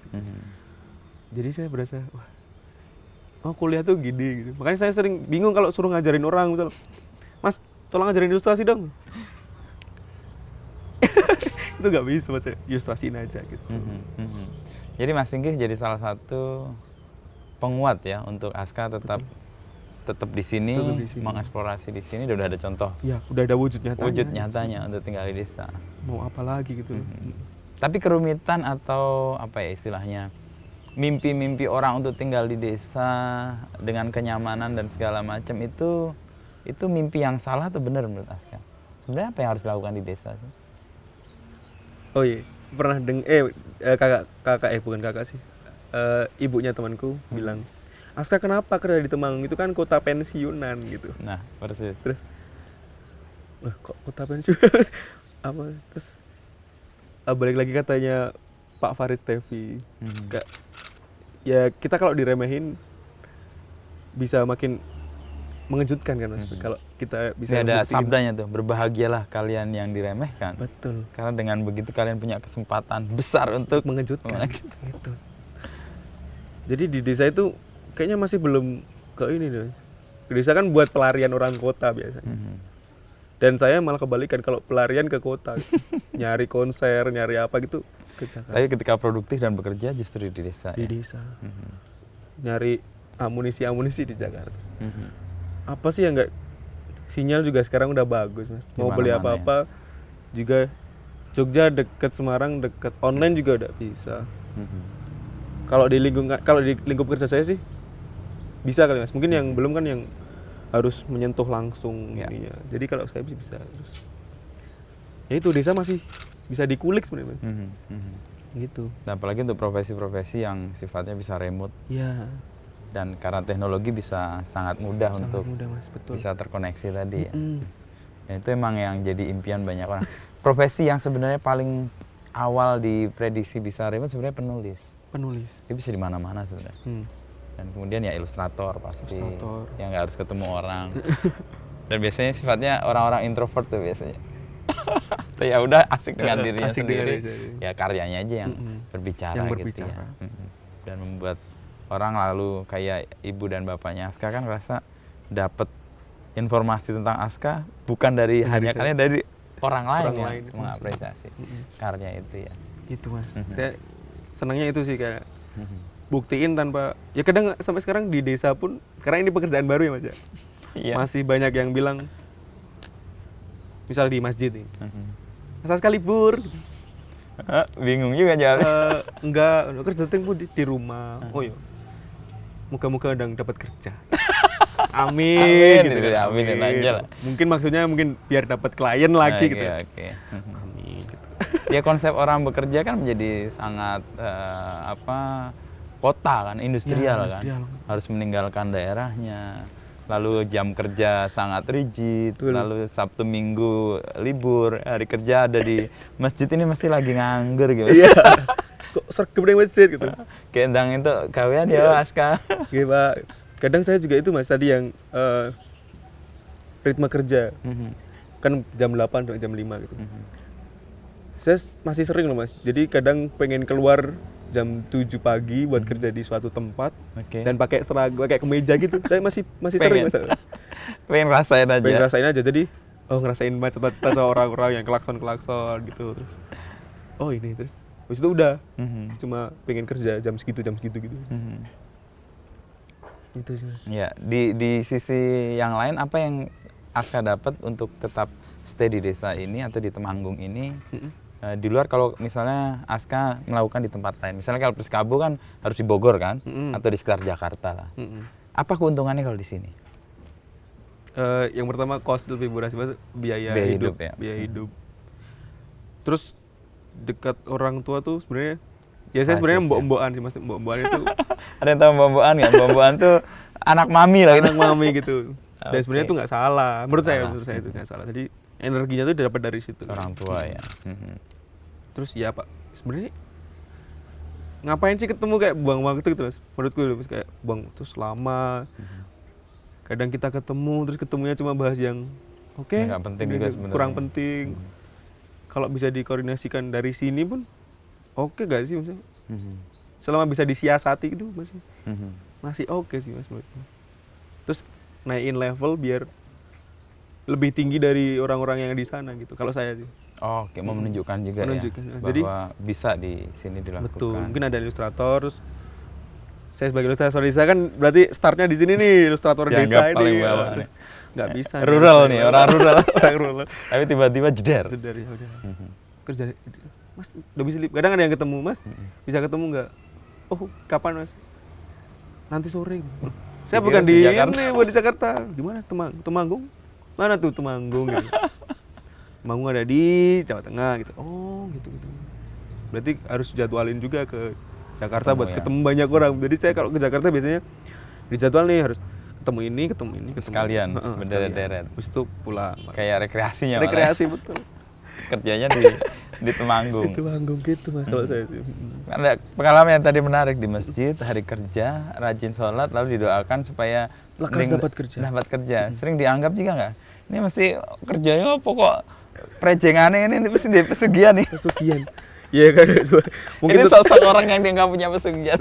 Jadi saya berasa, wah, kuliah tuh gini gitu. Makanya saya sering bingung kalau suruh ngajarin orang, misal, Mas tolong ngajarin ilustrasi dong. Itu nggak bisa Mas, ilustrasiin aja gitu. Jadi Mas Singgih jadi salah satu penguat ya untuk Aska tetap di sini, mengeksplorasi di sini. Udah ada contoh. Ya, udah ada wujud nyatanya untuk tinggal di desa. Mau apa lagi gitu. Tapi kerumitan atau apa ya istilahnya, mimpi-mimpi orang untuk tinggal di desa dengan kenyamanan dan segala macam itu mimpi yang salah atau benar menurut Aska? Sebenarnya apa yang harus dilakukan di desa sih? Oh iya, pernah kakak sih, ibunya temanku bilang, Aska kenapa kerja di Temanggung, itu kan kota pensiunan gitu. Nah persis. Terus kok kota pensiunan apa, terus balik lagi katanya Pak Farid Stevi, ya kita kalau diremehin bisa makin mengejutkan kan Mas. Kalau kita bisa ada sabdanya tuh, berbahagialah kalian yang diremehkan. Betul. Karena dengan begitu kalian punya kesempatan besar untuk mengejutkan. Gitu. Jadi di desa itu kayaknya masih belum ke ini deh. Desa kan buat pelarian orang kota biasanya. Dan saya malah kebalikan, kalau pelarian ke kota, nyari konser, nyari apa gitu ke Jakarta. Tapi ketika produktif dan bekerja justru di desa. Di desa. Nyari amunisi di Jakarta. Apa sih yang enggak, sinyal juga sekarang udah bagus Mas. Mau beli apa-apa juga, Jogja deket Semarang deket, online juga udah bisa. Kalau di lingkup kerja saya sih bisa kali Mas. Mungkin yang belum kan yang harus menyentuh langsung ininya. Jadi kalau saya bisa terus. Ya itu desa masih bisa dikulik sebenarnya. Gitu. Nah, apalagi untuk profesi-profesi yang sifatnya bisa remote. Iya. Dan karena teknologi bisa sangat mudah untuk Mas, betul. bisa terkoneksi tadi ya. Dan itu emang yang jadi impian banyak orang. Profesi yang sebenarnya paling awal diprediksi bisa remote sebenarnya penulis. Dia bisa di mana-mana sebenarnya. Dan kemudian ya ilustrator pasti, Ilustrator. yang nggak harus ketemu orang. Dan biasanya sifatnya orang-orang introvert tuh biasanya. Tuh ya udah asik dengan dirinya Asik dengan sendiri. diri sendiri. Ya karyanya aja yang berbicara Yang gitu berbicara. ya. Dan membuat orang lalu kayak ibu dan bapaknya Aska kan ngerasa dapat informasi tentang Aska bukan dari hanya karena dari orang lain Orang yang lain, mengapresiasi karya itu ya. Itu Mas. Saya senangnya itu sih kayak buktiin tanpa ya kadang sampai sekarang di desa pun karena ini pekerjaan baru ya Mas ya. Iya. Masih banyak yang bilang misal di masjid nih. Mas Aska libur. Bingung juga jawabnya. Enggak, kerja tempo di rumah. Oh iya. Muka-muka udah dapat kerja. Amin, gitu kan. Aminin aja lah. Mungkin maksudnya mungkin biar dapat klien lagi gitu. Oke. Amin gitu. Ya konsep orang bekerja kan menjadi sangat kota kan, industrial kan. industrial. Harus meninggalkan daerahnya. Lalu jam kerja sangat rigid, Betul. lalu Sabtu Minggu libur, hari kerja ada di masjid ini mesti lagi nganggur gitu. Iya. Kok sergap di masjid gitu. Kendang itu kawian ya Aska. Iya Pak. Kadang saya juga itu Mas tadi yang ritme kerja kan jam 8 sampai jam 5 gitu. Saya masih sering loh Mas. Jadi kadang pengen keluar jam 7 pagi buat kerja di suatu tempat Oke. dan pakai seragam, pakai kemeja gitu. Saya masih sering Mas. Pengen rasain aja. Pengen ngerasain aja. Jadi ngerasain macet-macet orang-orang yang klakson-klakson gitu terus. Oh ini terus. Habis itu udah cuma pengen kerja jam segitu gitu. Itu sih. Ya, di sisi yang lain apa yang Aska dapat untuk tetap stay di desa ini atau di Temanggung ini? Di luar kalau misalnya Aska melakukan di tempat lain. Misalnya kalau Persikabo kan harus di Bogor kan atau di sekitar Jakarta lah. Apa keuntungannya kalau di sini? Yang pertama cost lebih murah sih Mas, biaya hidup ya. biaya hidup. Terus dekat orang tua tuh sebenarnya ya saya sebenarnya mbok-mbokan sih Mas, mbok-mbokan itu Ada yang tahu mbok-mbokan kan? Mbok-mbokan tuh anak mami lah gitu. anak mami gitu. Dan Oke. sebenarnya itu nggak salah. Menurut saya itu nggak salah. Jadi energinya tuh dapat dari situ. Orang tua ya. Terus ya Pak, sebenarnya ngapain sih ketemu kayak buang waktu gitu Mas? Menurutku Mas, kayak buang terus lama. Kadang kita ketemu terus ketemunya cuma bahas yang oke, Nggak penting juga sebenarnya. kurang penting. Kalau bisa dikoordinasikan dari sini pun oke gak sih Mas? Selama bisa disiasati gitu masih oke sih Mas menurutku. Terus naikin level biar lebih tinggi dari orang-orang yang di sana gitu. Kalau saya sih. Oke, mau menunjukkan juga Menunjukkan, ya jadi- bahwa bisa di sini dilakukan. Betul. Mungkin ada ilustrator terus saya sebagai ilustrator desa kan berarti startnya di sini nih ilustrator Dianggap desa ini. paling bawah nih. Nggak bisa. Rural nih, orang rural. orang rural. Tapi tiba-tiba jeder. Sudah ya udah. Kerja Mas udah bisa kadang ada yang ketemu Mas. Bisa ketemu nggak? Oh, kapan Mas? Nanti sore. Saya Dikira bukan di di Jakarta. ini, bukan di Jakarta. Di mana? Temanggung. Mana tuh Temanggung gitu. Temanggung ada di Jawa Tengah gitu. Oh, gitu. Berarti harus jadwalin juga ke Jakarta Ketemu buat ya. ketemu banyak orang. Jadi saya kalau ke Jakarta biasanya dijadwal nih harus ketemu ini. Sekalian, Heeh, berderet-deret. Habis itu pulang. Kayak rekreasinya malah. Rekreasi betul. Kerjanya di Temanggung. Itu Temanggung gitu Mas kalau saya sih. Ada pengalaman yang tadi menarik di masjid, hari kerja, rajin sholat, lalu didoakan supaya Lekas dapat kerja. Dapat kerja. Sering dianggap juga nggak? Ini mesti kerjanya apa kok prejengannya ini mesti di pesugihan nih. Pesugihan. Iya kan. Ini sosok orang yang dia nggak punya pesugihan.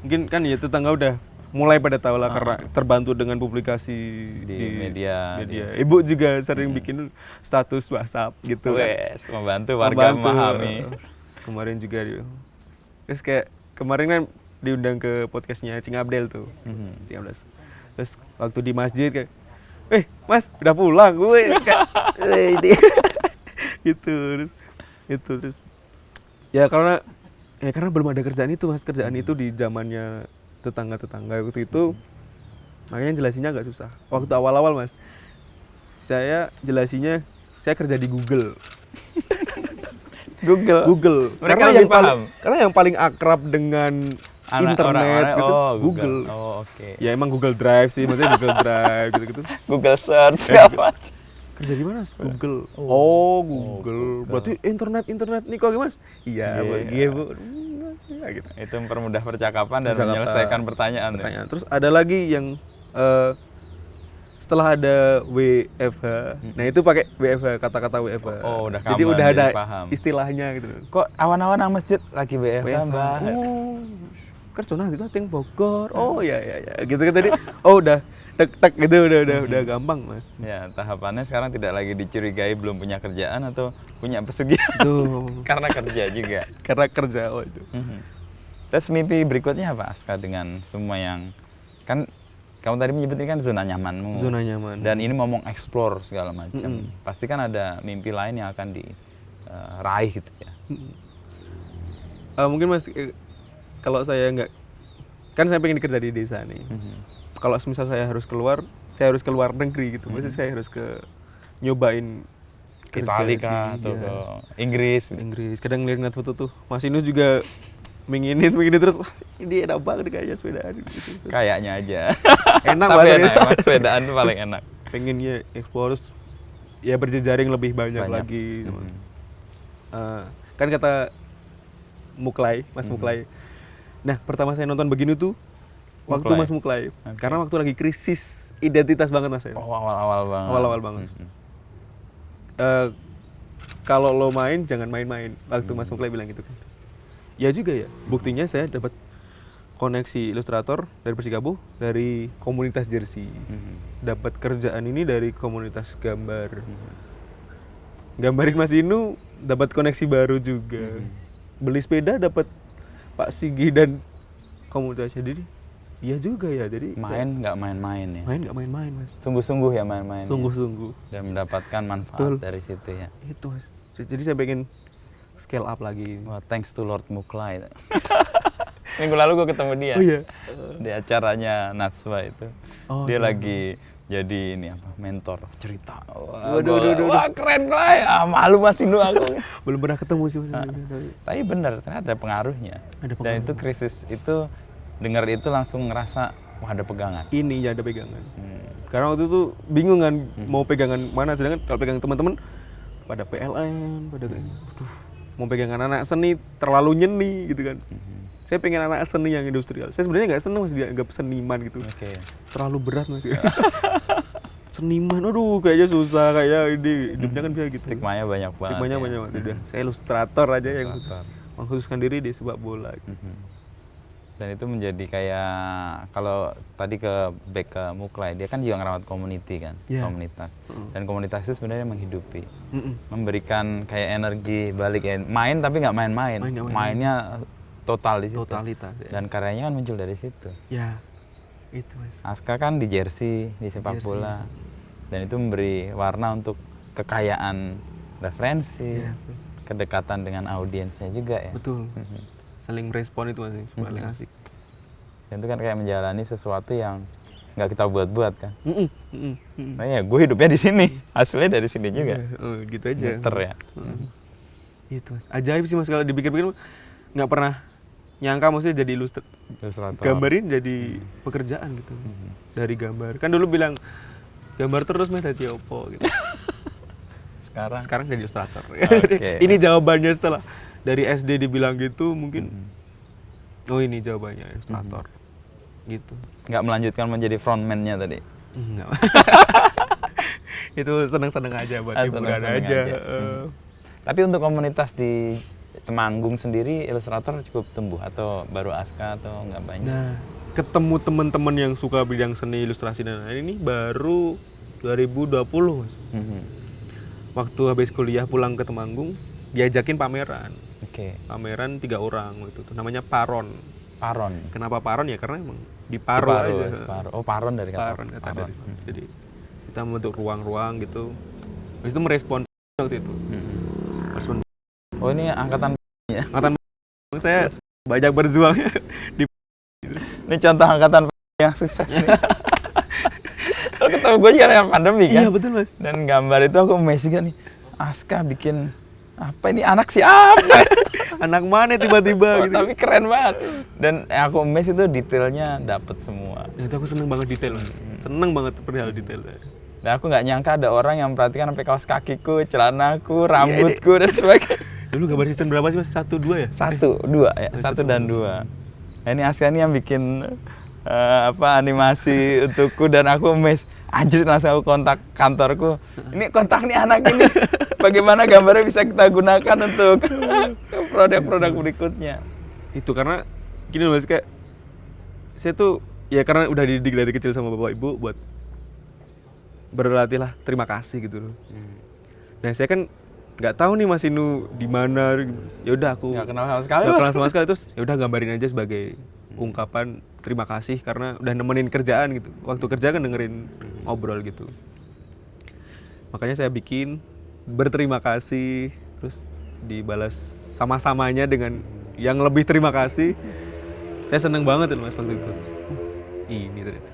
Mungkin kan ya tetangga udah mulai pada tahu lah karena terbantu dengan publikasi Di media. Ibu juga sering bikin status WhatsApp gitu kan. Wes, membantu warga Membantu. memahami. Terus kemarin juga dia. Terus kayak kemarin kan diundang ke podcastnya Cing Abdel tuh. Cing Abdel. Terus waktu di masjid kayak, Mas udah pulang gue kayak, ini gitu terus ya karena belum ada kerjaan itu Mas, kerjaan itu di zamannya tetangga waktu itu makanya jelasinnya agak susah. Waktu awal-awal Mas, saya jelasinya saya kerja di Google. Mereka Karena lebih paham. karena yang paling akrab dengan internet gitu, Google. Oh, oke. Ya emang Google Drive sih, maksudnya Google Drive gitu-gitu. Google search apa? Kerja di mana? Mas? Google. Oh, Google. Berarti internet nih kok Mas? Iya, Iya. begitu. ya gitu. Itu mempermudah percakapan dan Percakapan. menyelesaikan pertanyaan. Ya? Pertanyaan. Terus ada lagi yang setelah ada WFH, nah itu pakai WFH, kata-kata WFH. Oh, udah jadi common, udah ada jadi paham. istilahnya gitu. Kok awan-awan nang masjid lagi WFH, Mbak? Oh, kerja nah itu ting Bogor. Oh ya gitu kan tadi. Oh udah tek gitu udah gampang Mas. Ya, tahapannya sekarang tidak lagi dicurigai belum punya kerjaan atau punya pesugihan. Tuh. Karena kerja juga. Karena kerja itu. Terus mimpi berikutnya apa Aska dengan semua yang kan kamu tadi menyebutnya kan zona nyamanmu. Zona nyaman. Dan ini mau explore segala macam. Pasti kan ada mimpi lain yang akan diraih gitu ya. Mungkin Mas kalau saya nggak, kan saya pengen kerja di desa nih. Kalau misal saya harus keluar negeri gitu. Maksudnya saya harus nyobain Ke kerja Itali kah atau ke Inggris. Inggris. Kadang ngeliat foto tuh Mas Inu juga mengini terus, wah ini enak banget kayaknya sepedaan gitu. Kayaknya aja. Enak Tapi banget enak, emang sepedaan tuh paling enak. Pengennya explore ya berjejaring lebih banyak lagi. Kan kata Muklai, Mas Muklai. Nah, pertama saya nonton begini tuh waktu Mas Muklai. Karena waktu lagi krisis identitas banget Mas saya. Oh, awal-awal banget. Awal-awal banget. Kalau lo main jangan main-main. Waktu Mas Muklai bilang gitu kan. Ya juga ya. Buktinya saya dapat koneksi ilustrator dari Persikabo, dari komunitas jersey. Dapat kerjaan ini dari komunitas gambar. Gambarin Mas Inu dapat koneksi baru juga. Beli sepeda dapat Pak Sigi dan komunitasnya. Jadi iya juga ya. Jadi main nggak main-main ya. Main nggak main-main Mas. Sungguh-sungguh ya main-main. Sungguh-sungguh. Dan mendapatkan manfaat Betul. dari situ ya. Itu Mas. Jadi saya pengen scale up lagi. Wah, thanks to Lord Muklai. Minggu lalu gue ketemu dia. Oh iya. Di acaranya Natswa itu. Oh, dia iya. lagi jadi ini apa? Mentor cerita. Wah, Waduh. wah keren Klai. Malu Mas Inu aku. Belum pernah ketemu sih Mas. Tapi benar, ternyata ada pengaruhnya. Ada Dan pengaruh. itu krisis itu dengar itu langsung ngerasa wah ada pegangan. Ini ya ada pegangan. Karena waktu itu bingung kan mau pegangan mana, sedangkan kalau pegang teman-teman pada PLN, pada aduh, mau pegangan anak seni terlalu nyeni gitu kan. Saya pengen anak seni yang industrial. Saya sebenarnya nggak seneng Mas dianggap seniman gitu. Oke. Terlalu berat Mas. Seniman, aduh kayaknya susah, kayak ini hidupnya kan biasa gitu. Stigmanya banyak banget. Stigmanya ya. banyak banget. Udah, saya ilustrator aja yang Ilustrator. mengkhususkan diri di sepak bola. Dan itu menjadi kayak kalau tadi back ke Muklai, dia kan juga ngerawat community kan, komunitas. Dan komunitas itu sebenarnya menghidupi, memberikan kayak energi balik ya. Main tapi nggak main-main, mainnya total di situ. Totalitas. Ya. Dan karyanya kan muncul dari situ. Ya, itu Mas. Aska kan di jersey, di sepak bola, dan itu memberi warna untuk kekayaan referensi, kedekatan dengan audiensnya juga ya. Betul. Saling merespon itu Mas, paling asik. Dan itu kan kayak menjalani sesuatu yang nggak kita buat-buat kan. Nah ya gue hidupnya di sini, hasilnya dari sini juga. Gitu aja. Muter ya. Itu Mas. Ajaib sih Mas kalau dipikir-pikir, nggak pernah nyangka maksudnya jadi Ilustrator. gambarin jadi pekerjaan gitu. Dari gambar. Kan dulu bilang gambar terus Mas jadi opo gitu. Sekarang jadi ilustrator. Okay. Ini jawabannya setelah dari SD dibilang gitu mungkin. Oh ini jawabannya ilustrator. Gitu. Nggak melanjutkan menjadi frontman-nya tadi. Enggak. Itu seneng-seneng aja buat hiburan Seneng-seneng aja. Tapi untuk komunitas di Temanggung sendiri ilustrator cukup tumbuh atau baru Aska atau nggak banyak? Nah, ketemu teman-teman yang suka bidang seni ilustrasi dan lain ini baru 2020 Mas. Waktu habis kuliah pulang ke Temanggung diajakin pameran. Oke. Pameran 3 orang waktu itu. Namanya Paron. Paron. Kenapa Paron ya? Karena emang di Paro aja. Paro. Oh, Paron dari kata Paron. Paron. Jadi kita membentuk ruang-ruang gitu. Habis itu merespon waktu itu. Merespon. Oh, ini angkatan ya. Angkatan saya banyak berjuang di Ini contoh angkatan yang sukses nih. Lo ketemu gue juga dengan pandemi kan? Iya betul Mas. Dan gambar itu aku amazing kan nih. Aska bikin apa ini anak siapa? Anak mana tiba-tiba gitu. Tapi keren banget. Dan yang aku amazed itu detailnya dapet semua. Nah, itu aku seneng banget detail Mas. Seneng banget perihal detail. Dan aku nggak nyangka ada orang yang memperhatikan sampai kaos kakiku, celanaku, rambutku dan sebagainya. Dulu gambar season berapa sih Mas? 1, 2 ya? 1, 2 ya, 1 dan 2. Nah, ini Aska ini yang bikin animasi untukku dan aku mes. Anjir, langsung aku kontak kantorku. Ini kontak nih anak ini. Bagaimana gambarnya bisa kita gunakan untuk produk-produk berikutnya. Itu karena gini loh Mas, kayak saya tuh ya karena udah dididik dari kecil sama bapak ibu buat berlatih lah terima kasih gitu loh. Nah saya kan nggak tahu nih Mas Inu di mana, ya udah aku Nggak kenal sama sekali. nggak kenal sama sekali, terus ya udah gambarin aja sebagai ungkapan terima kasih karena udah nemenin kerjaan gitu. Waktu kerja kan dengerin ngobrol gitu. Makanya saya bikin berterima kasih, terus dibalas sama-samanya dengan yang lebih terima kasih. Saya seneng banget tuh Mas waktu itu. Terus, ini ternyata.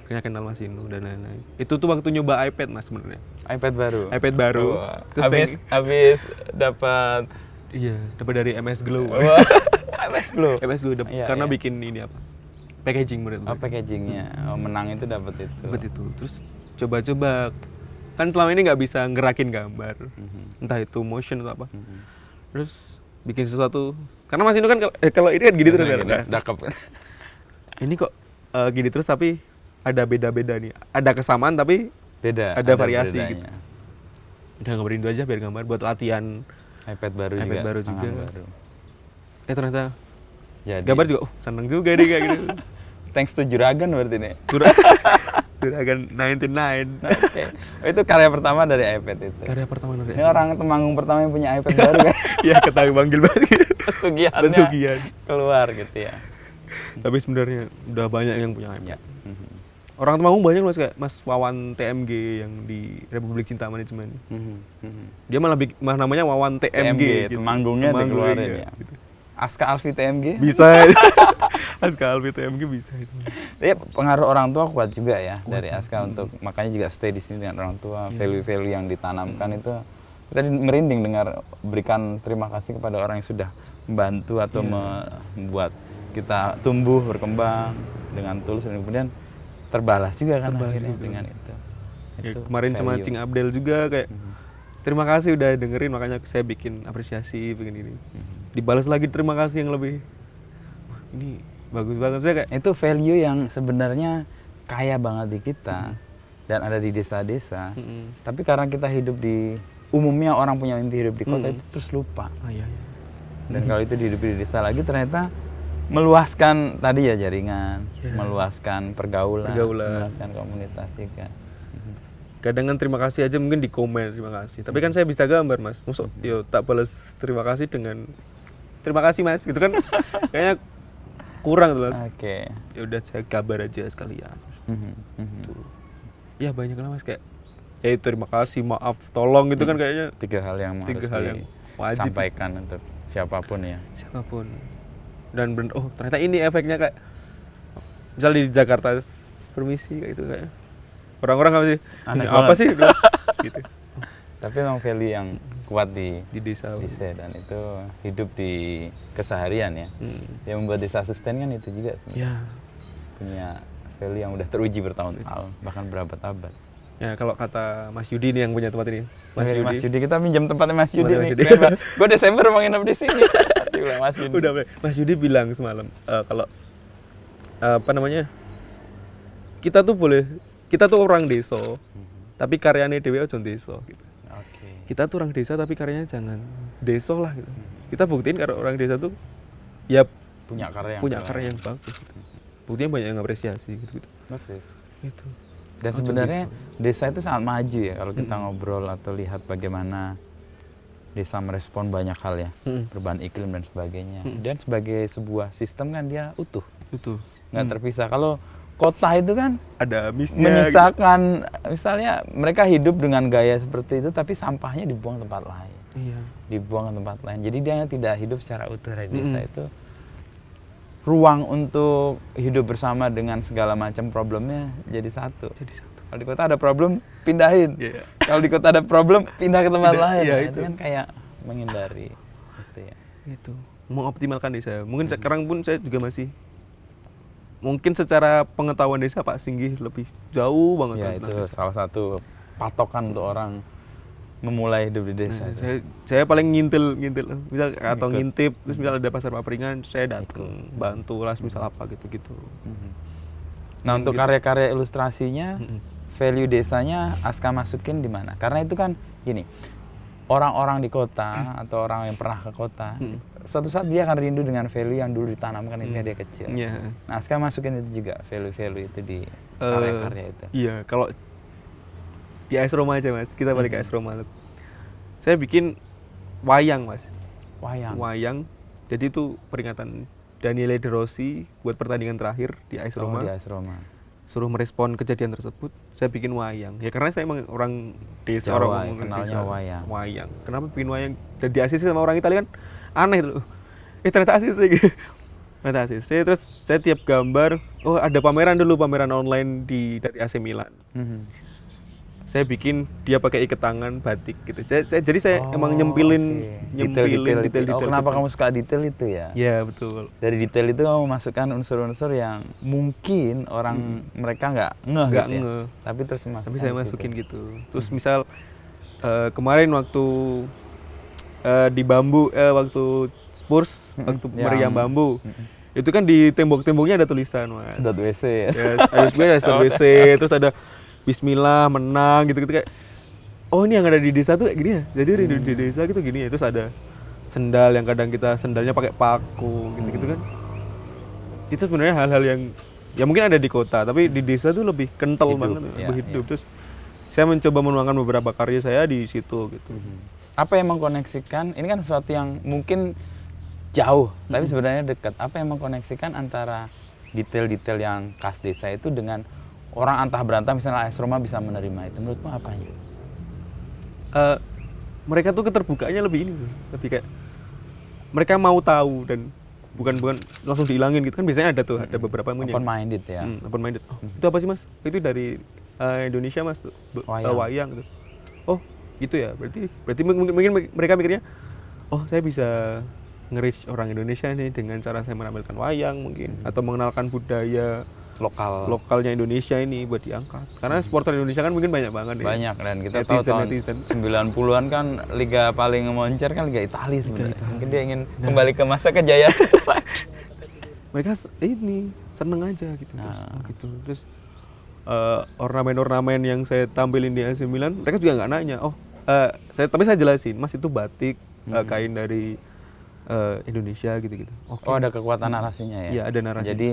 Akhirnya kenal Mas Inu dan lain-lain. Itu tuh waktu nyoba iPad Mas sebenarnya. iPad baru. iPad baru. Wah. Terus Habis dapat iya, dapat dari MS Glow. MS Glow. MS Glow Iya, karena iya. bikin ini apa? Packaging menurut Oh, packagingnya. Oh, menang itu dapat itu. Dapat itu. Terus coba-coba, kan selama ini nggak bisa ngerakin gambar, entah itu motion atau apa. Terus bikin sesuatu, karena Mas Inu kan kalau ini kan gini terus kan. Dakep. Ini kok gini terus tapi ada beda-beda nih, ada kesamaan tapi Beda. ada variasi bedanya. gitu. Udah gambarin itu aja biar gambar buat latihan. iPad baru iPad juga. baru tangan juga. baru. Ternyata Jadi, gambar juga seneng juga nih kayak gitu. thanks to Juragan berarti nih. Juragan 99. Oke. Oh, itu karya pertama dari iPad itu. Karya pertama dari Ini orang Temanggung pertama yang punya iPad baru kan. Iya, ketahui manggil banget. Pesugihannya Pesugihan. keluar gitu ya. Tapi sebenarnya udah banyak yang punya iPad. Ya. Orang Temanggung banyak Mas, kayak Mas Wawan TMG yang di Republik Cinta Manajemen. Dia malah namanya Wawan TMG gitu. Temanggungnya dikeluarin iya, ya. gitu. Aska Alfi TMG. Bisa. Aska Alfi TMG bisa itu. Iya, pengaruh orang tua kuat juga ya dari Aska untuk makanya juga stay di sini dengan orang tua, value-value yang ditanamkan itu kita merinding dengar berikan terima kasih kepada orang yang sudah membantu atau membuat kita tumbuh berkembang dengan tulus dan kemudian terbalas juga kan Terbalas akhirnya juga. dengan itu. Ya, kemarin sama value. Cing Abdel juga kayak terima kasih udah dengerin, makanya saya bikin apresiasi bikin ini. Dibalas lagi terima kasih yang lebih. Wah, ini bagus banget saya kayak Itu value yang sebenarnya kaya banget di kita dan ada di desa-desa. Tapi karena kita hidup di umumnya orang punya mimpi hidup di kota itu terus lupa. ah, iya, iya. Dan kalau itu dihidupi di desa lagi ternyata meluaskan tadi ya jaringan, meluaskan pergaulan, meluaskan komunitas juga. Kadang kan terima kasih aja mungkin di komen terima kasih. Tapi kan saya bisa gambar Mas. Masuk yo tak balas terima kasih dengan terima kasih Mas gitu kan. Kayaknya kurang tuh Mas. Oke. Ya udah saya gambar aja sekalian. Tuh. Ya banyak lah Mas kayak ya terima kasih, maaf, tolong gitu kan kayaknya 3 hal yang Tiga harus hal yang wajib. disampaikan untuk siapapun ya. Siapapun. Dan oh ternyata ini efeknya kayak misal di Jakarta permisi kayak gitu kayak orang-orang apa sih? Aneh Ini apa banget. sih? Gitu. Tapi memang value yang kuat di Di desa. dan itu hidup di keseharian ya. Yang membuat desa sustain kan itu juga sebenarnya. Ya. Punya value yang udah teruji bertahun-tahun bahkan berabad-abad. Ya kalau kata Mas Yudi nih yang punya tempat ini. Mas Yudi kita minjem tempatnya Mas Yudi Mas nih. Yudi. Gue Desember mau nginep di sini. Mas Yudi. Udah Mas Yudi bilang semalam kalau apa namanya? Kita tuh orang desa. Tapi karyanya dewe ojo desa gitu. Oke. Kita tuh orang desa tapi karyanya jangan desa lah gitu. Kita buktiin kalau orang desa tuh ya Punya karya yang punya keren. karya yang bagus gitu. Buktinya banyak yang apresiasi gitu. Persis. Gitu. Dan Ojo sebenarnya desa itu sangat maju ya kalau kita ngobrol atau lihat bagaimana desa merespon banyak hal ya, perubahan iklim dan sebagainya. Dan sebagai sebuah sistem kan dia utuh, Itu. nggak terpisah. Kalau kota itu kan Ada habisnya. menyisakan, misalnya mereka hidup dengan gaya seperti itu, tapi sampahnya dibuang tempat lain, Iya. dibuang ke tempat lain. Jadi dia tidak hidup secara utuh dari desa itu. Ruang untuk hidup bersama dengan segala macam problemnya jadi satu. Jadi satu. Kalau di kota ada problem, pindahin. Iya. Kalau di kota ada problem, pindah ke tempat Pindah, lain. iya, Nah, itu. itu kan kayak menghindari itu ya. Itu. Mengoptimalkan desa. Mungkin sekarang pun saya juga masih mungkin secara pengetahuan desa Pak Singgih lebih jauh banget Ya tentang itu desa. salah satu patokan untuk orang memulai hidup di desa. Nah, itu. saya paling ngintil misal atau Ikut. ngintip, terus misal ada pasar papringan saya datang bantu lah misal apa gitu-gitu. Nah, untuk Gitu. karya-karya ilustrasinya, value desanya Aska masukin di mana? Karena itu kan gini, orang-orang di kota atau orang yang pernah ke kota, suatu saat dia akan rindu dengan value yang dulu ditanamkan ketika dia kecil. Iya. Nah, Aska masukin itu juga, value-value itu di karya-karya itu. Iya, kalau di AS Roma aja Mas, kita balik ke AS Roma. Saya bikin wayang Mas. Wayang. Jadi itu peringatan Daniele De Rossi buat pertandingan terakhir di AS Oh, Roma. di AS Roma. Suruh merespon kejadian tersebut, saya bikin wayang. Ya karena saya emang orang desa, Jawa, orang kenalnya desa. wayang. Wayang. Kenapa bikin wayang? Dan di ACC sama orang Italia kan aneh tuh. Ternyata ACC gitu. Ternyata ACC, terus saya tiap gambar, oh ada pameran dulu, pameran online dari AC Milan. Saya bikin dia pakai ikat tangan batik gitu. Jadi saya emang nyempilin detail-detail. Oh, kenapa kamu suka detail itu ya? Ya betul. Dari detail itu kamu masukkan unsur-unsur yang mungkin orang mereka nggak ngeh Nggak gitu ya. ngeh. Tapi terus Tapi saya masukin gitu. Terus misal kemarin waktu di bambu waktu Spurs waktu meriam bambu. Itu kan di tembok-temboknya ada tulisan, Mas. Sedot WC ya. Ya, ada sedot WC, terus ada Bismillah menang gitu-gitu kayak oh ini yang ada di desa tuh kayak gini ya. Jadi di desa gitu gini ya. Terus ada sendal yang kadang kita sendalnya pakai paku gitu-gitu kan. Itu sebenarnya hal-hal yang ya mungkin ada di kota, tapi di desa tuh lebih kental Hidup, banget, ya, lebih hidup. Terus saya mencoba menuangkan beberapa karya saya di situ gitu. Apa yang mengkoneksikan, ini kan sesuatu yang mungkin jauh, tapi sebenarnya dekat. Apa yang mengkoneksikan antara detail-detail yang khas desa itu dengan orang antah berantah, misalnya AS Roma bisa menerima itu? Menurutmu apanya? Mereka tuh keterbukaannya lebih ini, lebih kayak mereka mau tahu dan bukan langsung dihilangin gitu kan. Biasanya ada tuh, ada beberapa mungkin Open minded ya. open minded. Oh, itu apa sih Mas? Itu dari Indonesia Mas, tuh. Wayang gitu. Oh, gitu ya. Berarti mungkin mereka mikirnya, oh saya bisa nge-reach orang Indonesia nih dengan cara saya menampilkan wayang mungkin atau mengenalkan budaya lokalnya Indonesia ini buat diangkat. Karena supporter Indonesia kan mungkin banyak banget ya. Banyak, dan kita tahu tahun 90-an kan liga paling moncer kan Liga Italia sebenarnya. Mungkin dia ingin kembali ke masa kejayaan. Mereka ini seneng aja gitu. Terus ornamen-ornamen yang saya tampilin di AC Milan, mereka juga nggak nanya. Tapi saya jelasin, Mas itu batik kain dari Indonesia gitu-gitu. Oh, ada kekuatan narasinya ya? Iya, ada narasi. Jadi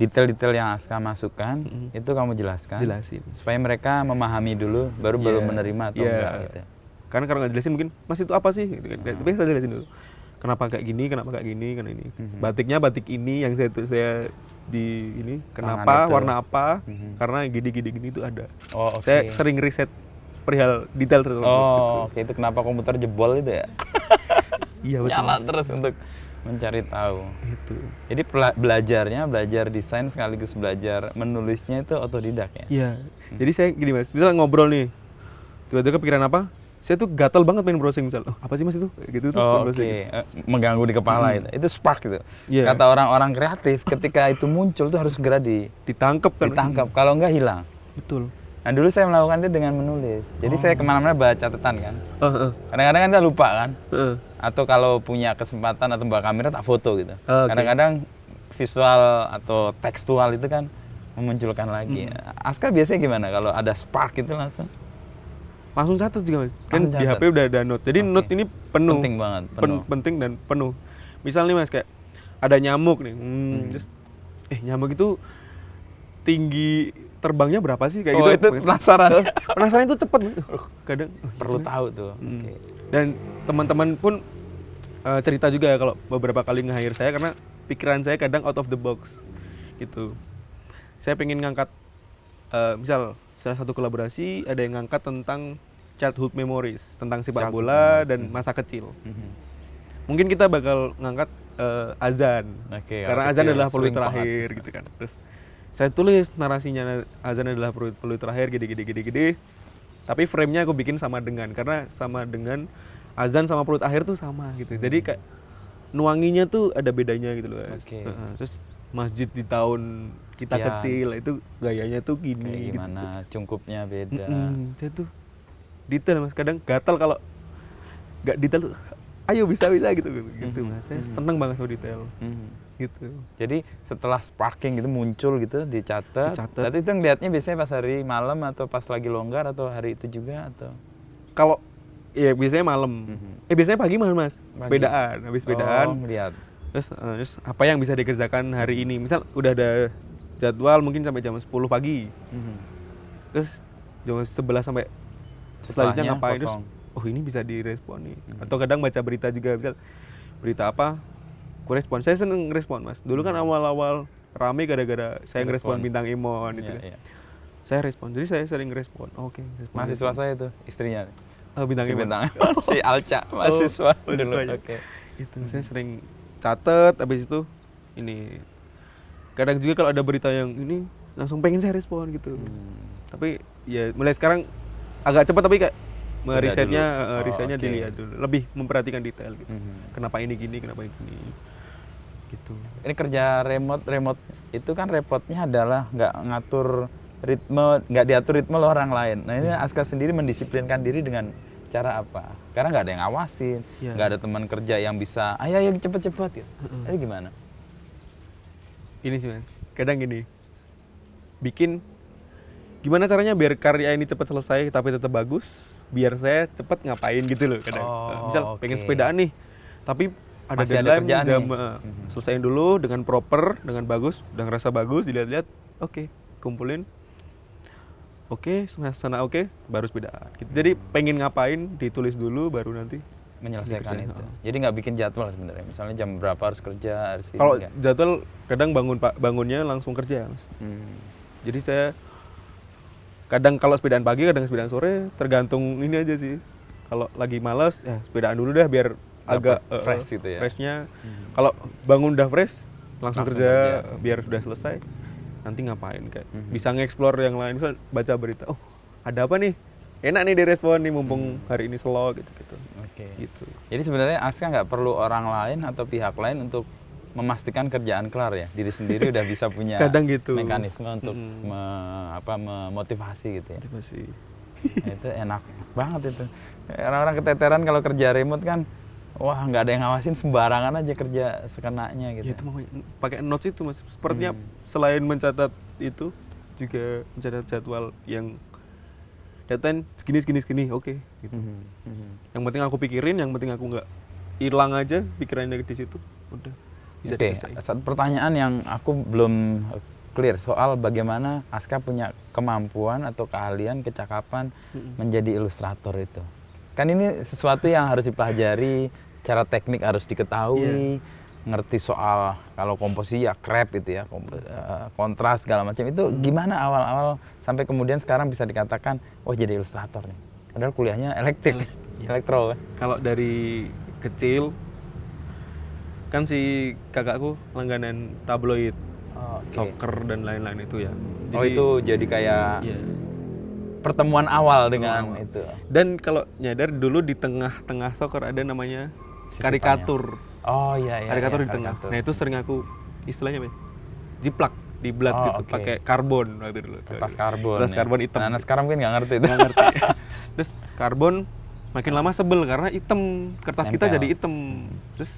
detail-detail yang Aska masukkan itu kamu jelasin supaya mereka memahami dulu baru menerima atau enggak gitu. Karena kalau nggak jelasin mungkin Mas itu apa sih gitu kan. Tapi saya jelasin dulu. Kenapa kayak gini, karena ini. Batiknya batik ini yang saya di ini kenapa warna apa? Karena gini itu ada. Oh, okay. Saya sering riset perihal detail tersebut. Oh, oke. Itu kenapa komputer jebol itu ya? Iya betul. Nyala terus untuk mencari tahu. Itu. Jadi belajar desain sekaligus belajar menulisnya itu otodidak ya? Iya. Jadi saya gini Mas, misal ngobrol nih, tiba-tiba kepikiran apa? Saya tuh gatal banget main browsing misal. Oh, apa sih Mas itu? Gitu tuh. Oh, oke. Mengganggu di kepala itu. Itu spark gitu. Yeah. Kata orang-orang kreatif, ketika itu muncul tuh harus segera ditangkap kan. Ditangkap. Kalau enggak hilang. Betul. Nah, dulu saya melakukan itu dengan menulis. Jadi saya kemana-mana bawa catatan kan. Kadang-kadang kan kita lupa kan. Atau kalau punya kesempatan atau bawa kamera tak foto gitu. Kadang-kadang visual atau tekstual itu kan memunculkan lagi. Aska biasanya gimana kalau ada spark itu langsung catat juga Mas. Kan di HP udah ada note. Jadi note ini penuh. Penting banget, penting dan penuh. Misal nih Mas kayak ada nyamuk nih. Terus nyamuk itu tinggi terbangnya berapa sih kayak gitu. Itu penasaran. Penasaran itu cepet. Kadang perlu tahu tuh. Okay. Dan teman-teman pun cerita juga kalau beberapa kali nge-hire saya karena pikiran saya kadang out of the box gitu. Saya pengen ngangkat misal salah satu kolaborasi ada yang ngangkat tentang childhood memories, tentang sepak bola dan masa kecil. Mungkin kita bakal ngangkat azan. Karena azan adalah peluit terakhir gitu kan. Terus saya tulis narasinya azan adalah peluit terakhir gede. Tapi frame-nya aku bikin sama dengan azan sama peluit akhir tuh sama gitu. Jadi kayak nuanginya tuh ada bedanya gitu loh. Terus masjid di tahun kita kecil itu gayanya tuh gini kayak gimana gitu. cungkupnya beda. Saya tuh detail mas. Kadang gatal kalau nggak detail tuh, ayo bisa gitu mas. Saya seneng banget sama detail gitu. Jadi setelah sparking gitu muncul gitu dicatat. Dicatat. Berarti itu ngeliatnya biasanya pas hari malam atau pas lagi longgar atau hari itu juga atau? Kalau ya biasanya malam, biasanya pagi malam mas. Pagi. Habis sepedaan. Oh, lihat. Terus apa yang bisa dikerjakan hari ini? Misal udah ada jadwal mungkin sampai jam 10 pagi. Terus jam 11 sampai selanjutnya ngapain? Terus, oh ini bisa direspon nih. Atau kadang baca berita juga, misal berita apa, aku respon. Saya seneng respon mas. Dulu kan awal-awal rame gara-gara saya ngerespon Bintang Imon itu kan. Saya respon, jadi saya sering respon. Oke, respon. Mahasiswa saya itu, istrinya. Bintang Si Imon. Si Alca, mahasiswa dulu. mahasiswanya. Oke. Itu saya sering catet, habis itu ini kadang juga kalau ada berita yang ini langsung pengen saya respon gitu. Tapi ya mulai sekarang agak cepat tapi kayak risetnya risetnya oke. dilihat dulu, lebih memperhatikan detail gitu. Kenapa ini gini, kenapa ini gini gitu. Ini kerja remote itu kan repotnya adalah nggak ngatur ritme, nggak diatur ritme oleh orang lain. Nah ini Aska sendiri mendisiplinkan diri dengan cara apa? Karena nggak ada yang ngawasin, nggak ada teman kerja yang bisa, ayo cepet-cepet gitu. Ini gimana? Ini sih mas, kadang gini, bikin gimana caranya biar karya ini cepat selesai tapi tetap bagus, biar saya cepet ngapain gitu loh kadang. Misal pengen sepedaan nih, tapi ada Masih ada deadline kerjaan jam, nih. selesaiin dulu dengan proper, dengan bagus, udah ngerasa bagus, dilihat-lihat, oke, kumpulin, oke, sana oke, baru sepedaan. Gitu. Jadi pengen ngapain, ditulis dulu, baru nanti Menyelesaikan dikerjain. itu. Jadi nggak bikin jadwal sebenarnya. Misalnya jam berapa harus kerja, harus ini, Kalau nggak? jadwal kadang bangunnya langsung kerja, mas. Jadi saya kadang kalau sepedaan pagi, kadang sepedaan sore, tergantung ini aja sih. Kalau lagi malas, ya sepedaan dulu dah biar agak fresh gitu ya. Freshnya. Kalau bangun udah fresh, langsung kerja biar sudah selesai. Nanti ngapain kayak bisa nge-explore yang lain, misal baca berita, oh ada apa nih? Enak nih direspon nih mumpung hari ini slow gitu. Oke. Gitu. Jadi sebenarnya Aska nggak perlu orang lain atau pihak lain untuk memastikan kerjaan kelar ya. Diri sendiri udah bisa punya Kadang gitu. mekanisme untuk memotivasi gitu ya. Motivasi. Nah, itu enak banget itu. Orang-orang keteteran kalau kerja remote kan, wah nggak ada yang ngawasin, sembarangan aja kerja sekenanya gitu. Ya itu makanya pakai notes itu mas. Sepertinya selain mencatat itu juga mencatat jadwal yang deadline segini, oke gitu. Yang penting aku pikirin, yang penting aku nggak hilang aja pikirannya di situ, udah bisa Oke, dikerjain. satu pertanyaan yang aku belum clear soal bagaimana Aska punya kemampuan atau keahlian, kecakapan menjadi ilustrator itu. Kan ini sesuatu yang harus dipelajari, cara teknik harus diketahui, ngerti soal kalau komposisi ya krep itu ya, kontras segala macam. Itu gimana awal-awal sampai kemudian sekarang bisa dikatakan, oh jadi ilustrator nih. Padahal kuliahnya elektro kan. Kalau dari kecil kan si kakakku langganan tabloid, soccer dan lain-lain itu ya. Oh itu jadi kayak Iya. pertemuan awal dengan itu. Dan kalau nyadar dulu di tengah-tengah soccer ada namanya Sisi karikatur. Oh iya Karikatur iya, di tengah. karikatur. Nah itu sering aku istilahnya apa? Ya? Jiplak, diblat Oh, gitu, oke. pakai karbon waktu dulu. Kertas karbon. Kertas ya. karbon hitam. Nah, sekarang mungkin nggak ngerti itu. Nggak ngerti. Terus karbon makin lama sebel karena hitam, kertas kita Nempel. jadi hitam. Terus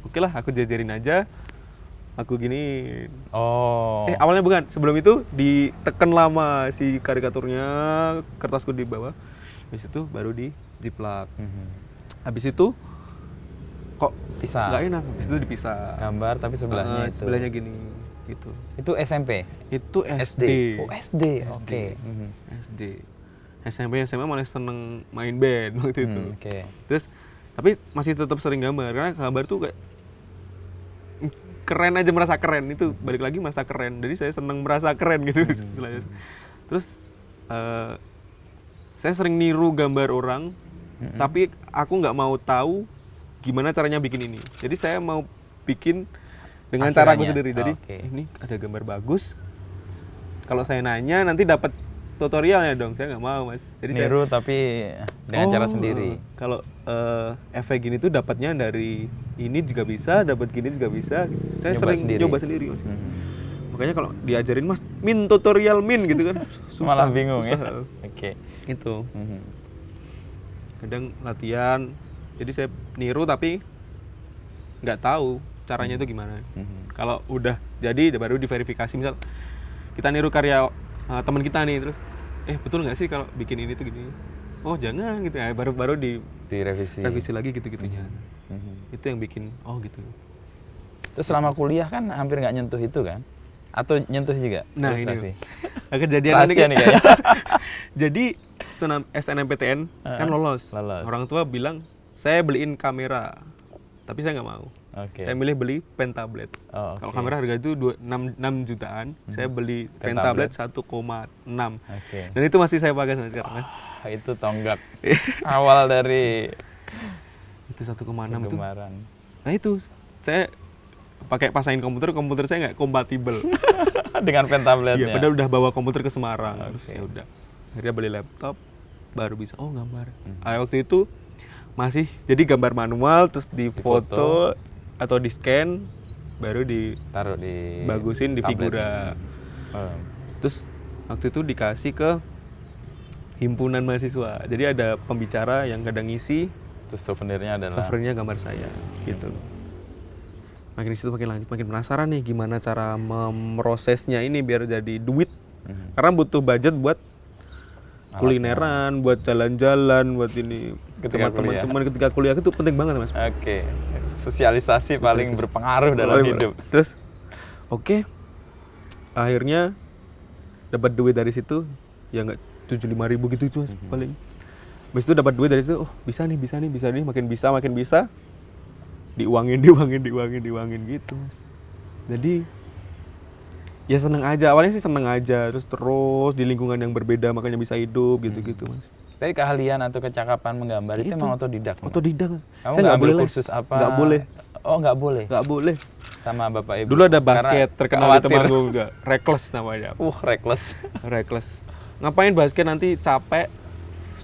oke lah aku jajarin aja. Aku gini. Oh. Awalnya bukan, sebelum itu diteken lama si karikaturnya, kertasku di bawah. Habis itu baru di jiplak. Habis itu kok Pisah. nggak enak, habis itu dipisah. Gambar tapi sebelahnya itu. Sebelahnya gini gitu. Itu SMP. Itu SD. Oh SD. Oke. SD. SMP SMA malah seneng main band waktu itu. Oke. Terus tapi masih tetap sering gambar karena gambar tuh kayak keren aja, merasa keren itu, balik lagi merasa keren. Jadi saya seneng merasa keren gitu istilahnya. Terus saya sering niru gambar orang, tapi aku nggak mau tahu gimana caranya bikin ini. Jadi saya mau bikin dengan cara aku sendiri. Jadi ini ada gambar bagus. Kalau saya nanya nanti dapat tutorialnya dong. Saya nggak mau mas. Jadi niru tapi dengan cara sendiri. Kalau efek gini tuh dapatnya dari ini juga bisa, dapat gini juga bisa. Gitu. Saya sering nyoba sendiri mas. Makanya kalau diajarin mas, tutorial gitu kan. Susah. Malah bingung ya. Oke. Itu. kadang latihan, jadi saya niru tapi nggak tahu caranya itu gimana. Kalau udah jadi baru diverifikasi, misal kita niru karya teman kita nih, terus betul nggak sih kalau bikin ini tuh gini, oh jangan gitu ya, baru Direvisi. revisi lagi gitu-gitunya. Itu yang bikin gitu. Terus selama kuliah kan hampir nggak nyentuh itu kan? Atau nyentuh juga? Nah ilustrasi? ini kejadian Rahasia nih kayaknya. Jadi SNMPTN kan lolos. Orang tua bilang saya beliin kamera, tapi saya nggak mau. Saya milih beli pen tablet. Kalau kamera harga itu 6 jutaan, saya beli pen tablet 1,6. Dan itu masih saya pakai sampai sekarang kan. Itu tonggak awal dari itu 1,6 itu. Nah itu saya pakai pasangin komputer saya nggak kompatibel dengan pen tabletnya. Iya, padahal udah bawa komputer ke Semarang. Terus ya udah, akhirnya beli laptop, baru bisa gambar. Waktu itu masih jadi gambar manual, terus difoto atau di scan, baru ditaruh di bagusin di tablet. Figura. Terus waktu itu dikasih ke himpunan mahasiswa, jadi ada pembicara yang kadang ngisi, terus souvenirnya gambar saya gitu. Makin di situ makin lanjut, makin penasaran nih gimana cara memprosesnya ini biar jadi duit. Karena butuh budget buat kulineran, buat jalan-jalan, buat ini ketika teman-teman ketika kuliah itu penting banget Mas. Sosialisasi paling berpengaruh dalam hidup. Terus akhirnya dapat duit dari situ, ya nggak 75.000 gitu Mas paling. Habis itu dapat duit dari situ, bisa nih, makin bisa. Diuangin gitu Mas. Jadi ya seneng aja, awalnya sih seneng aja, terus di lingkungan yang berbeda makanya bisa hidup gitu Mas. Tapi keahlian atau kecakapan menggambar itu emang otodidak? Otodidak. Kamu saya nggak boleh kursus apa? Nggak boleh. Oh nggak boleh? Nggak boleh. Sama bapak ibu? Dulu ada basket terkenal di Temanggung, reckless namanya. Reckless. Ngapain basket nanti capek,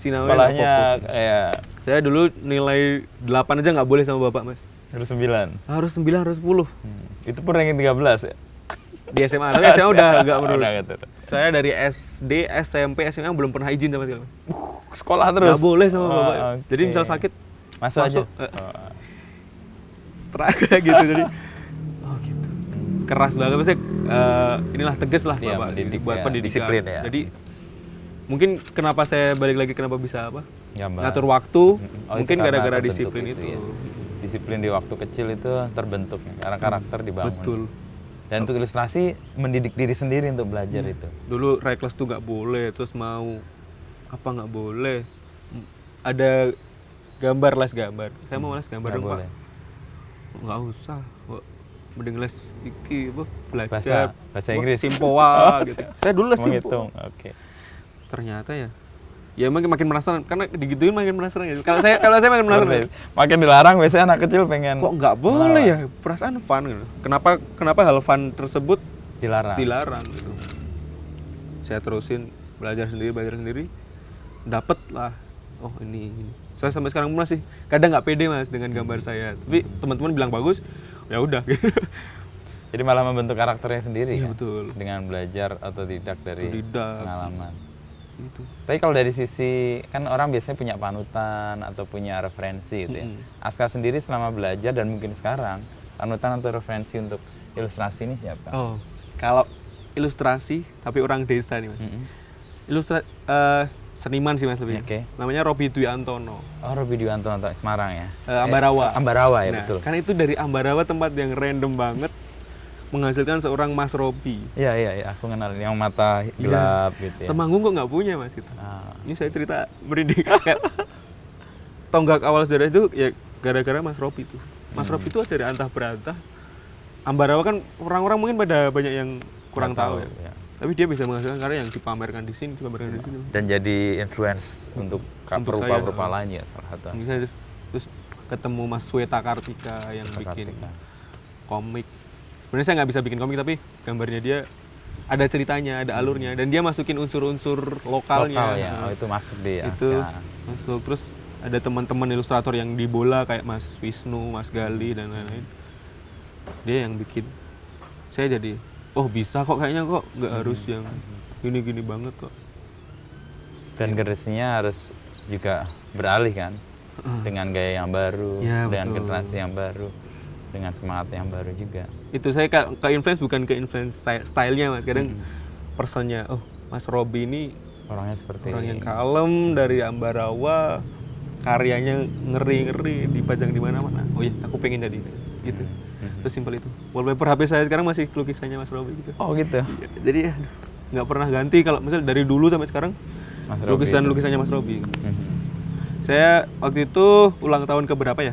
sekolahnya kayak... Saya dulu nilai 8 aja nggak boleh sama bapak Mas. Harus 9? Harus 9, harus 10. Itu pun ranking 13 ya? Di SMA, tapi SMA udah nggak menurut. Gitu. Saya dari SD, SMP, SMA belum pernah izin sama sekali. Sekolah terus? Nggak boleh sama bapak. Jadi misal sakit, masuk aja? Strike gitu, jadi gitu. Keras banget, maksudnya inilah tegas lah bapak, buat pendidikan. Disiplin ya? Jadi mungkin kenapa saya balik lagi, kenapa bisa Gambar. ngatur waktu, mungkin gara-gara disiplin itu. Ya. Disiplin di waktu kecil itu terbentuk karena karakter dibangun. Betul. Dan untuk ilustrasi mendidik diri sendiri untuk belajar itu. Dulu reckless tuh nggak boleh, terus mau nggak boleh. Ada les gambar. Saya mau les gambar dong Pak. Nggak usah. Mending les belajar bahasa Inggris. Simpoa gitu. Saya dulu les Simpoa. Ternyata ya makin penasaran, karena digituin makin penasaran gitu. Kalau saya makin penasaran. Makin dilarang biasanya anak kecil pengen. Kok nggak boleh ya? Perasaan fun gitu. Kenapa hal fun tersebut dilarang gitu. Saya terusin belajar sendiri, dapet lah. Oh ini. Saya sampai sekarang masih kadang nggak pede Mas dengan gambar saya. Tapi teman-teman bilang bagus, ya udah. Jadi malah membentuk karakternya sendiri. Iya, betul. Dengan belajar otodidak dari pengalaman. Gitu. Tapi kalau dari sisi, kan orang biasanya punya panutan atau punya referensi gitu ya. Aska sendiri selama belajar dan mungkin sekarang, panutan atau referensi untuk ilustrasi ini siapa? Kalau ilustrasi, tapi orang desa nih Mas. Seniman sih Mas lebih. Namanya Robi Dwiantono. Oh, Robi Dwiantono, Semarang ya? Ambarawa. Ya, betul. Kan itu dari Ambarawa, tempat yang random banget, menghasilkan seorang Mas Robi. Iya, aku kenal yang mata gelap gitu ya. Temanggung kok nggak punya Mas itu. Ini saya cerita merinding. Kayak tonggak awal sejarah itu ya gara-gara Mas Robi itu. Mas Robi itu dari antah berantah. Ambarawa kan orang-orang mungkin pada banyak yang kurang tahu ya. Tapi dia bisa menghasilkan karya yang dipamerkan di sini, Dan jadi influence untuk perupa-perupa lain ya, salah satu. Misalnya terus ketemu Mas Sweta Kartika yang bikin komik. Sebenarnya saya nggak bisa bikin komik, tapi gambarnya dia ada ceritanya, ada alurnya, dan dia masukin unsur-unsur lokalnya. Itu masuk di Aska. Itu masuk. Terus ada teman-teman ilustrator yang di bola kayak Mas Wisnu, Mas Gali dan lain-lain. Dia yang bikin. Saya jadi, bisa kok kayaknya, kok nggak harus yang gini-gini banget kok. Dan generasinya harus juga beralih kan dengan gaya yang baru, Ya, dengan betul. generasi yang baru, dengan semangat yang baru juga. Itu saya ke influence bukan ke influence stylenya Mas, kadang personnya. Oh, Mas Robi ini Orangnya seperti orang yang kalem dari Ambarawa, karyanya ngeri-ngeri, dipajang di mana-mana. Oh iya, aku pengen jadi gitu. Terus simpel itu. Wallpaper HP saya sekarang masih lukisannya Mas Robi gitu. Oh gitu. Jadi ya nggak pernah ganti kalau misal dari dulu sampai sekarang Mas Robi itu. lukisannya Mas Robi. Saya waktu itu ulang tahun keberapa ya?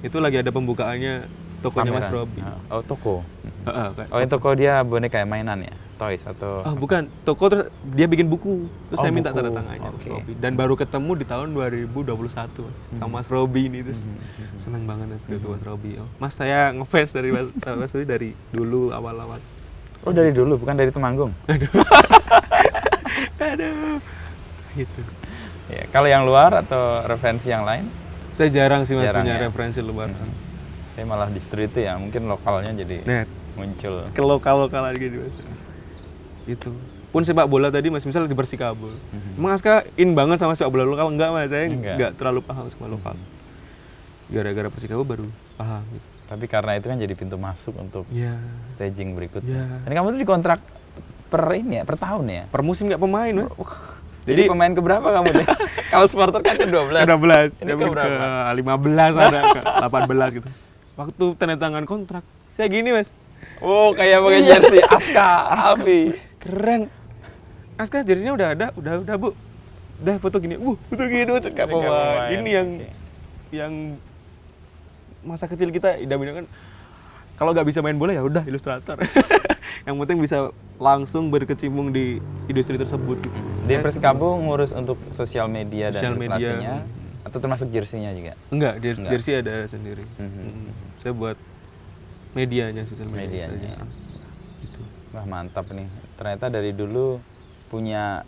Itu lagi ada pembukaannya tokonya Mas Pameran. Robi. Oh toko. Kayak- Oh ini toko dia boneka kayak mainan ya, toys atau? Ah, bukan, toko terus dia bikin buku. Terus Oh, saya minta buku. tanda tangannya Mas Oke. Robi. Dan baru ketemu di tahun 2021 Mas, sama Mas Robi ini terus seneng banget Mas ketemu Mas Robi. Oh, Mas saya ngefans dari Mas Robi dari dulu awal-awal. Oh dari dulu, bukan dari Temanggung. Aduh. Gitu. Ya, kalau yang luar atau referensi yang lain, Saya jarang sih Mas Jarang punya ya? referensi luar. saya malah justru itu ya, mungkin lokalnya jadi Net. muncul. Ke lokal-lokal gitu Mas. Itu. Pun sepak bola tadi Mas, misalnya di Persikabo. Emang Aska in banget sama sepak bola lokal? Enggak Mas, saya Enggak. enggak terlalu paham sama lokal. Gara-gara Persikabo baru paham gitu. Tapi karena itu kan jadi pintu masuk untuk Iya. staging berikutnya. Ya. Dan kamu tuh dikontrak per ini ya, per tahun ya? Per musim nggak pemain, Mas. Jadi pemain keberapa kamu tuh? Kalau supporter kan ke 12. 12, Ini ke berapa? 15 ada, ke 18 gitu. Waktu tanda tangan kontrak, saya gini Mas. Oh, kayak pakai jersey Aska Alfi. Keren. Aska jersey-nya udah ada, udah Bu. Udah foto gini. Foto gini tuh kayak Ini nggak pemain. pemain. Ini yang masa kecil kita idam-idamkan. Kalau nggak bisa main bola ya udah ilustrator. Yang penting bisa langsung berkecimpung di industri tersebut gitu. Di Persikabo ngurus untuk sosial media dan Sosial media. ilustrasinya atau termasuk jersey-nya juga? Enggak, Enggak. jersey ada sendiri. Saya buat medianya, sosial media. Medianya. Gitu. Wah mantap nih, ternyata dari dulu punya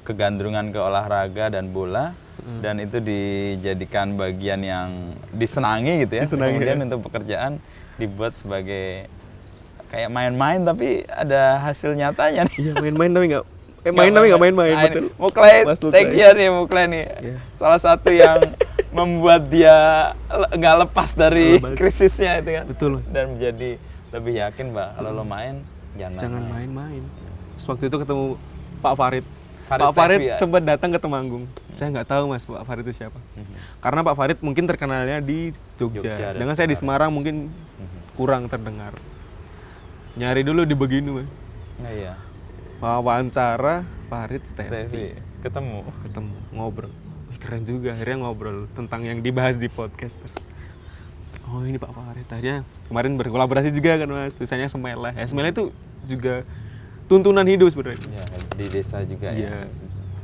kegandrungan ke olahraga dan bola dan itu dijadikan bagian yang disenangi gitu ya. Disenangi, Kemudian ya. untuk pekerjaan dibuat sebagai kayak main-main tapi ada hasil nyatanya nih. Iya main-main tapi nggak main tapi nggak main-main, Nah, ini betul. Muklai, Mas Muklai. take care nih Muklai nih. Iya. Salah satu yang membuat dia nggak lepas dari Nggak lepas. krisisnya itu kan. Betul, Mas. Dan menjadi lebih yakin Mbak kalau lo main Jangan main-main. Terus waktu itu ketemu Pak Farid. Farid Pak Farid Stefi ya? sempat datang ke Temanggung. Saya nggak tahu Mas Pak Farid itu siapa. Karena Pak Farid mungkin terkenalnya di Jogja Jogja. dan Sedangkan saya di Semarang mungkin kurang terdengar. Nyari dulu di Beginu Mas. Nah, iya. Wawancara Farid Stefi. Stefi ketemu. Ketemu, ngobrol. Wih, keren juga, akhirnya ngobrol tentang yang dibahas di podcast. Oh ini Pak Farid, akhirnya kemarin berkolaborasi juga kan Mas, tulisannya Semelah. Ya, Semelah itu juga tuntunan hidup sebenarnya. Ya, di desa juga ya. Iya.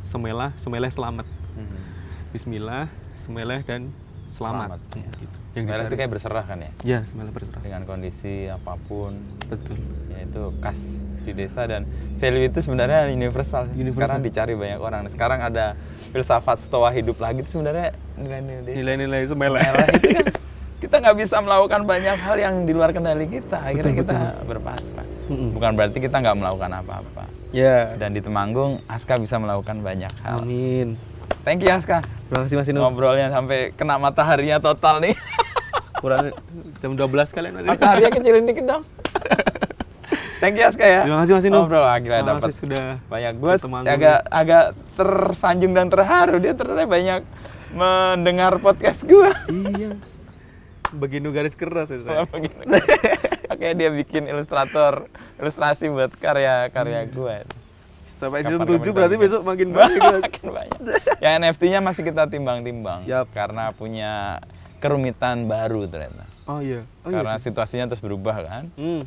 Semelah selamat. Bismillah, Semelah dan selamat. Ya. Gitu. Sebenarnya itu dicari. kayak berserah kan ya. Ya, Semelah berserah. Dengan kondisi apapun. Betul. Ya itu khas di desa dan value itu sebenarnya universal. Sekarang dicari banyak orang. Sekarang ada filsafat stoa hidup lagi itu sebenarnya nilai-nilai desa. Nilai-nilai Semelah. Semelah itu kan kita nggak bisa melakukan banyak hal yang di luar kendali kita. Akhirnya kita berpasrah. Bukan berarti kita nggak melakukan apa-apa. Ya. Dan di Temanggung, Aska bisa melakukan banyak hal. Amin. Thank you Aska. Terima kasih Mas Inu. Ngobrolnya sampai kena mataharinya total nih. Kurang jam 12 kalian nanti. Mataharinya kecilin dikit dong. Thank you Aska ya. Terima kasih Mas Inu. Ngobrol akhirnya Terima dapat kasih sudah banyak gue Temanggung. agak tersanjung dan terharu dia ternyata banyak mendengar podcast gue. Iya. Beginu garis keras itu. Oke dia bikin ilustrasi buat karya-karya gue. Sampai season Kapan-kapan 7 berarti kita- besok makin banyak. Makin banyak. Ya NFT-nya masih kita timbang-timbang. Siap. Karena punya kerumitan baru ternyata. Oh iya. Oh Karena iya. situasinya terus berubah kan. Hmm.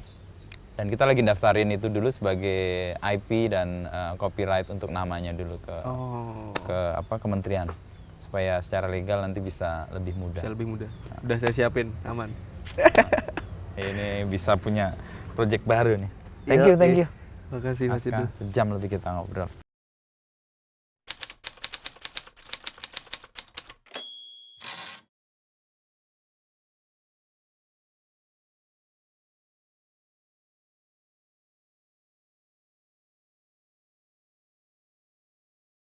Dan kita lagi daftarin itu dulu sebagai IP dan copyright untuk namanya dulu Oh. ke kementerian supaya secara legal nanti bisa lebih mudah. Bisa lebih mudah. Udah saya siapin, aman. Ini bisa punya project baru nih. Thank Iya, you. Makasih Mas Aska, itu. sejam lebih kita ngobrol.